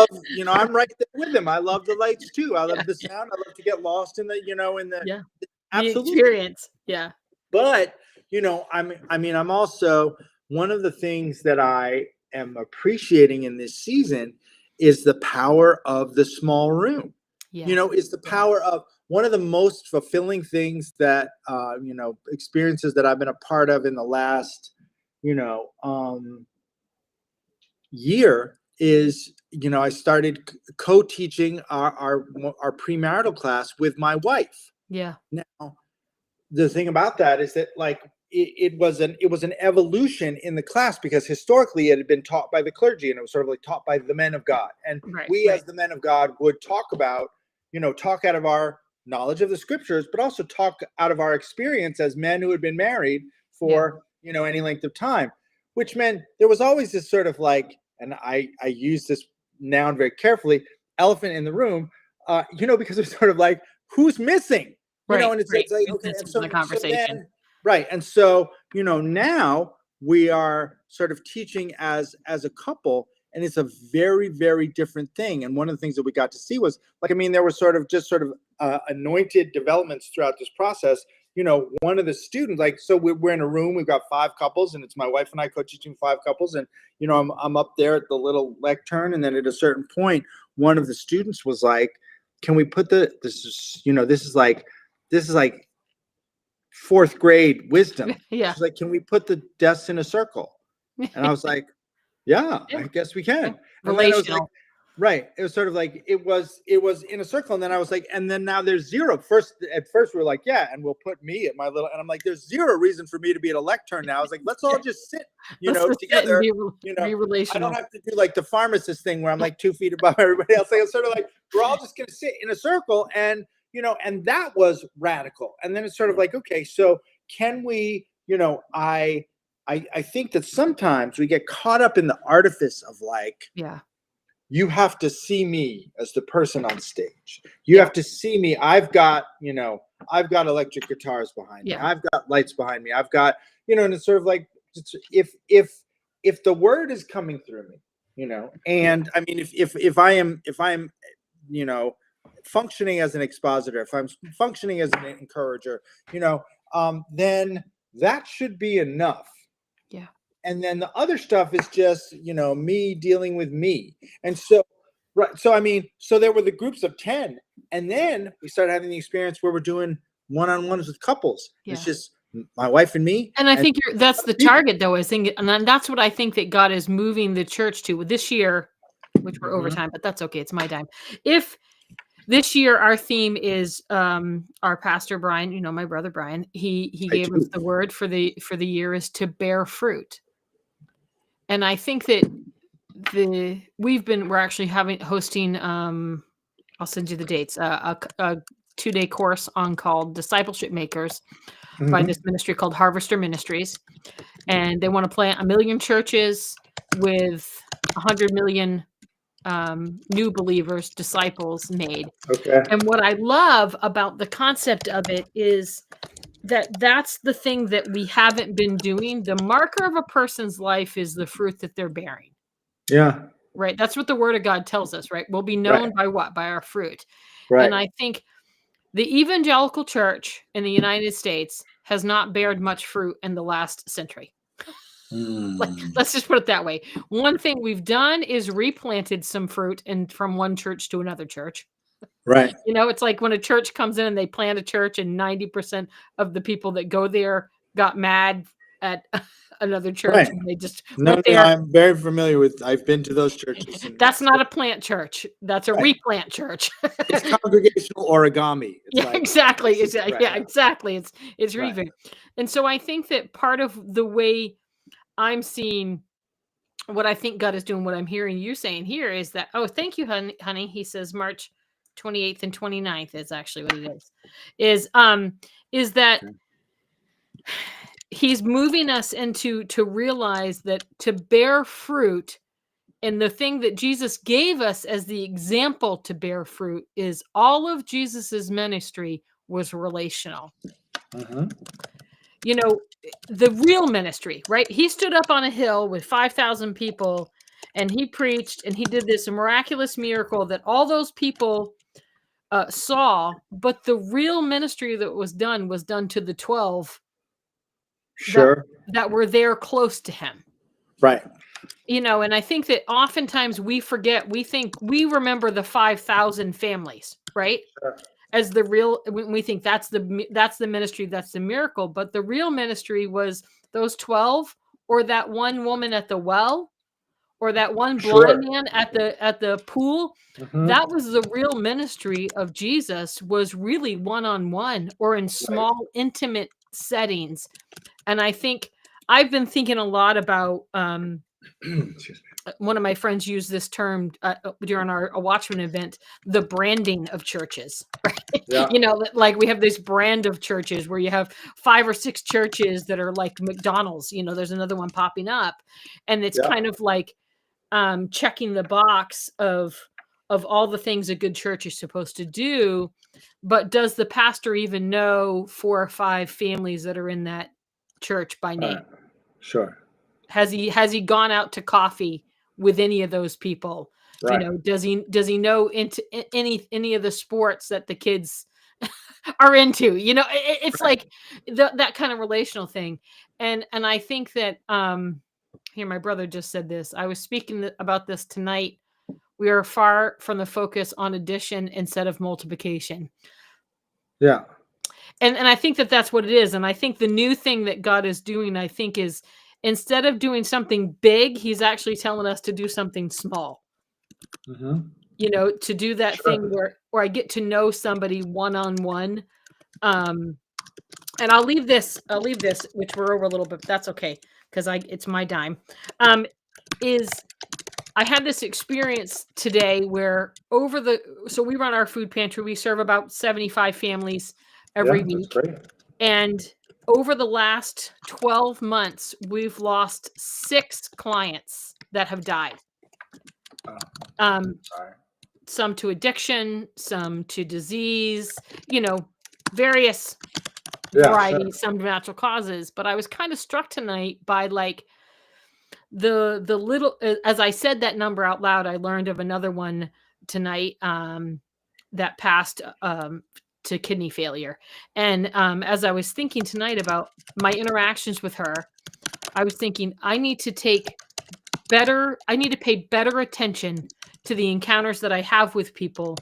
I'm right there with him. I love the lights too. I Yeah. love the sound. I love to get lost in the Yeah. The absolutely. experience. Yeah. But, I'm also, one of the things that I am appreciating in this season is the power of the small room. Yeah. Is the Yeah. power of one of the most fulfilling things that, experiences that I've been a part of in the last, you know, year is, I started co-teaching our premarital class with my wife. Yeah. Now, the thing about that is that, like, it was an evolution in the class because historically it had been taught by the clergy, and it was sort of like taught by the men of God, and Right. we Right. as the men of God would talk out of our knowledge of the scriptures, but also talk out of our experience as men who had been married Yeah. for any length of time, which meant there was always this sort of like, and I use this noun very carefully, elephant in the room, because it's sort of like, who's missing? Right. And it's Right. it's like, Who's okay, and missing from the so conversation? then, right, and so now we are sort of teaching as a couple, and it's a very, very different thing. And one of the things that we got to see was, like, I mean, there was sort of anointed developments throughout this process. One of the students, like, so we're in a room, we've got 5 couples, and it's my wife and I co-teaching 5 couples, and I'm up there at the little lectern, and then at a certain point, one of the students was like, "Can we put this is like fourth grade wisdom." Yeah. She's like, "Can we put the desks in a circle?" And I was like, "Yeah, Yeah. I guess we Yeah. can." And then I was like, Relational. right. It was sort of like, it was in a circle. And then I was like, and then now there's zero. At first we were like, yeah, and we'll put me at my little, and I'm like, there's zero reason for me to be at a lectern now. I was like, let's all Yeah. just sit, Let's just sit and together. be I don't relational. have to do like the pharmacist thing where I'm like 2 feet above everybody else. Like, it's sort of like, we're all just gonna sit in a circle, and that was radical. And then it's sort of like, okay, so can we, I think that sometimes we get caught up in the artifice of like, Yeah. you have to see me as the person on stage. You Yeah. have to see me. I've got, I've got electric guitars behind me. Yeah. I've got lights behind me. I've got, and it's sort of like, if the word is coming through me, and I mean, if I am, you know, functioning as an expositor, if I'm functioning as an encourager, then that should be enough. Yeah. And then the other stuff is just, me dealing with me. And so, right. So, I mean, so there were the groups of 10. And then we started having the experience where we're doing one-on-ones with couples. Yeah. It's just my wife and me. And I think that's the people. target, though. I think, and then that's what I think that God is moving the church to this year, which we're over time, but that's okay. It's my time. If this year our theme is our pastor Brian, my brother Brian, he gave us the word for the year is to bear fruit. And I think that we're actually hosting I'll send you the dates, a 2-day course called Discipleship Makers by this ministry called Harvester Ministries. And they want to plant 1 million churches with 100 million new believers, disciples made. Okay. And what I love about the concept of it is that's the thing that we haven't been doing. The marker of a person's life is the fruit that they're bearing. Yeah. Right. That's what the word of God tells us, right? We'll be known by what? By our fruit. Right. And I think the evangelical church in the United States has not bared much fruit in the last century. Let's just put it that way. One thing we've done is replanted some fruit from one church to another church. Right. It's like when a church comes in and they plant a church and 90% of the people that go there got mad at another church. Right. And they just I'm very familiar with. I've been to those churches. That's not a plant church. That's a replant church. It's congregational origami. Exactly. Right. Exactly. It's right. And so I think that part of the way I'm seeing what I think God is doing, what I'm hearing you saying here is that, oh, thank you, honey. He says March 28th and 29th is actually what it is that he's moving us to realize that to bear fruit, and the thing that Jesus gave us as the example to bear fruit is all of Jesus's ministry was relational. The real ministry, right? He stood up on a hill with 5,000 people and he preached and he did this miraculous miracle that all those people saw, but the real ministry that was done to the 12 that were there close to him. Right. And I think that oftentimes we forget, we remember the 5,000 families, right? Sure. As the real, we think that's the ministry, that's the miracle. But the real ministry was those 12, or that one woman at the well, or that one blind man at the pool. That was the real ministry of Jesus, was really one-on-one or in small, intimate settings. And I think I've been thinking a lot about, one of my friends used this term during a Watchman event, the branding of churches. Right? Yeah. Like we have this brand of churches where you have 5 or 6 churches that are like McDonald's. There's another one popping up, and it's kind of like checking the box of all the things a good church is supposed to do. But does the pastor even know 4 or 5 families that are in that church by name? Sure. Has he gone out to coffee with any of those people? Right. Does he know into any of the sports that the kids are into? It's right. Like that kind of relational thing. And I think that here, my brother just said this. I was speaking about this tonight. We are far from the focus on addition instead of multiplication. Yeah. And I think that that's what it is. And I think the new thing that God is doing, I think, is instead of doing something big, he's actually telling us to do something small. To do that thing where I get to know somebody one-on-one. And I'll leave this, which we're over a little bit, but that's okay, because it's my dime. I had this experience today where so we run our food pantry. We serve about 75 families every week. That's great. And over the last 12 months, we've lost 6 clients that have died. Oh, Um, sorry. some to addiction, some to disease, various Yeah, sure. varieties, some to natural causes. But I was kind of struck tonight by like the little, as I said that number out loud, I learned of another one tonight that passed to kidney failure. And as I was thinking tonight about my interactions with her, I was thinking I need to pay better attention to the encounters that I have with people,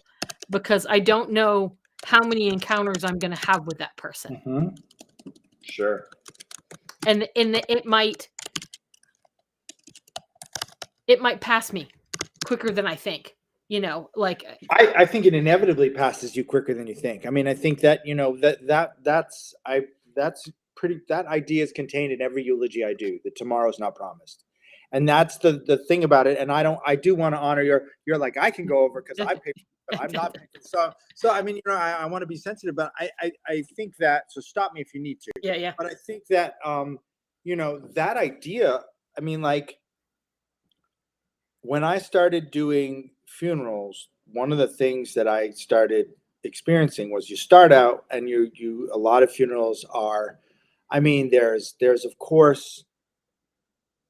because I don't know how many encounters I'm going to have with that person. Mhm. Sure. And it might pass me quicker than I think, like I think it inevitably passes you quicker than you think. I mean, I think that, that's pretty, that idea is contained in every eulogy I do, that tomorrow's not promised. And that's the thing about it. And I do want to honor you're like, I can go over because I pay, but I'm not paying. So I mean, I want to be sensitive, but I think that, so stop me if you need to. yeah. But I think that, that idea, I mean, like, when I started doing funerals, one of the things that I started experiencing was you start out and a lot of funerals are, I mean, there's of course,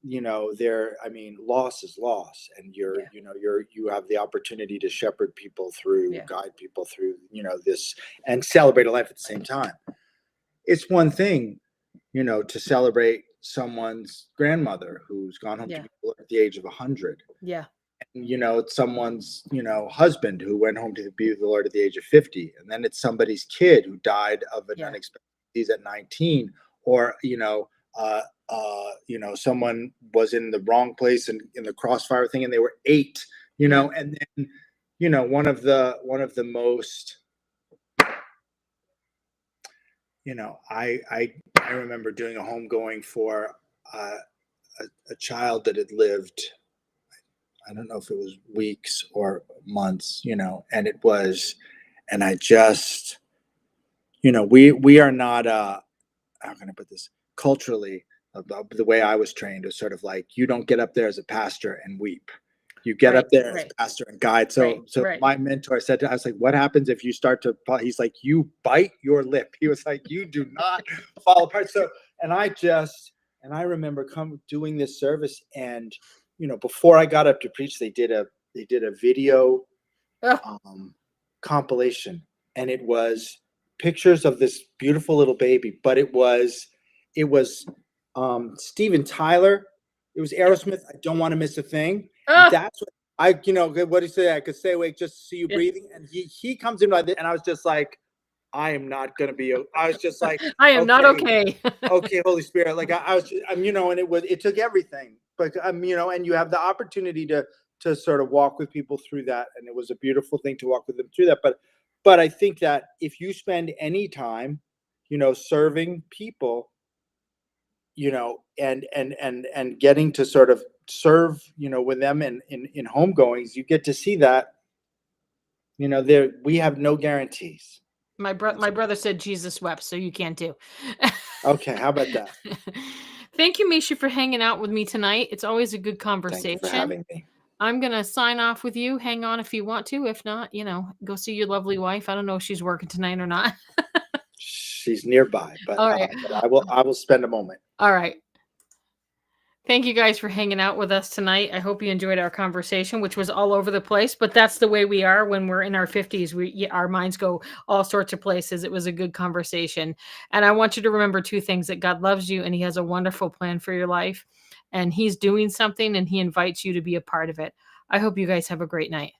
I mean, loss is loss, and Yeah. you have the opportunity to shepherd people through, Yeah. guide people through, this, and celebrate a life at the same time. It's one thing, to celebrate someone's grandmother who's gone home Yeah. at the age of 100. Yeah. It's someone's, husband who went home to be with the Lord at the age of 50. And then it's somebody's kid who died of an Yeah. unexpected disease at 19. Or, someone was in the wrong place and in the crossfire thing and they were 8, Yeah. and then, one of the most, I remember doing a homegoing for a child that had lived, I don't know if it was weeks or months, and it was, and I just, we are not, how can I put this, culturally, the way I was trained was sort of like, you don't get up there as a pastor and weep. You get up there as pastor and guide. So my mentor said, I was like, what happens if you start to, he's like, you bite your lip. He was like, you do not fall apart. So, and I remember doing this service, and, before I got up to preach, they did a video compilation, and it was pictures of this beautiful little baby, but it was Steven Tyler. It was Aerosmith. I don't want to miss a thing. That's what what do you say? I could stay awake just to see you breathing. And he comes in like that, and I was just like, I am not going to be, I was just like, I am not okay. Okay, Holy Spirit. Like I was, and it took everything, but and you have the opportunity to sort of walk with people through that. And it was a beautiful thing to walk with them through that. But I think that if you spend any time, serving people, and getting to sort of serve, with them in homegoings, you get to see that, we have no guarantees. My brother said Jesus wept, so you can't do. Okay, how about that? Thank you, Misha, for hanging out with me tonight. It's always a good conversation. Thank you for having me. I'm going to sign off with you. Hang on if you want to. If not, go see your lovely wife. I don't know if she's working tonight or not. She's nearby, but, all right. But I will spend a moment. All right. Thank you guys for hanging out with us tonight. I hope you enjoyed our conversation, which was all over the place, but that's the way we are when we're in our 50s. Our minds go all sorts of places. It was a good conversation. And I want you to remember 2 things: that God loves you and he has a wonderful plan for your life, and he's doing something and he invites you to be a part of it. I hope you guys have a great night.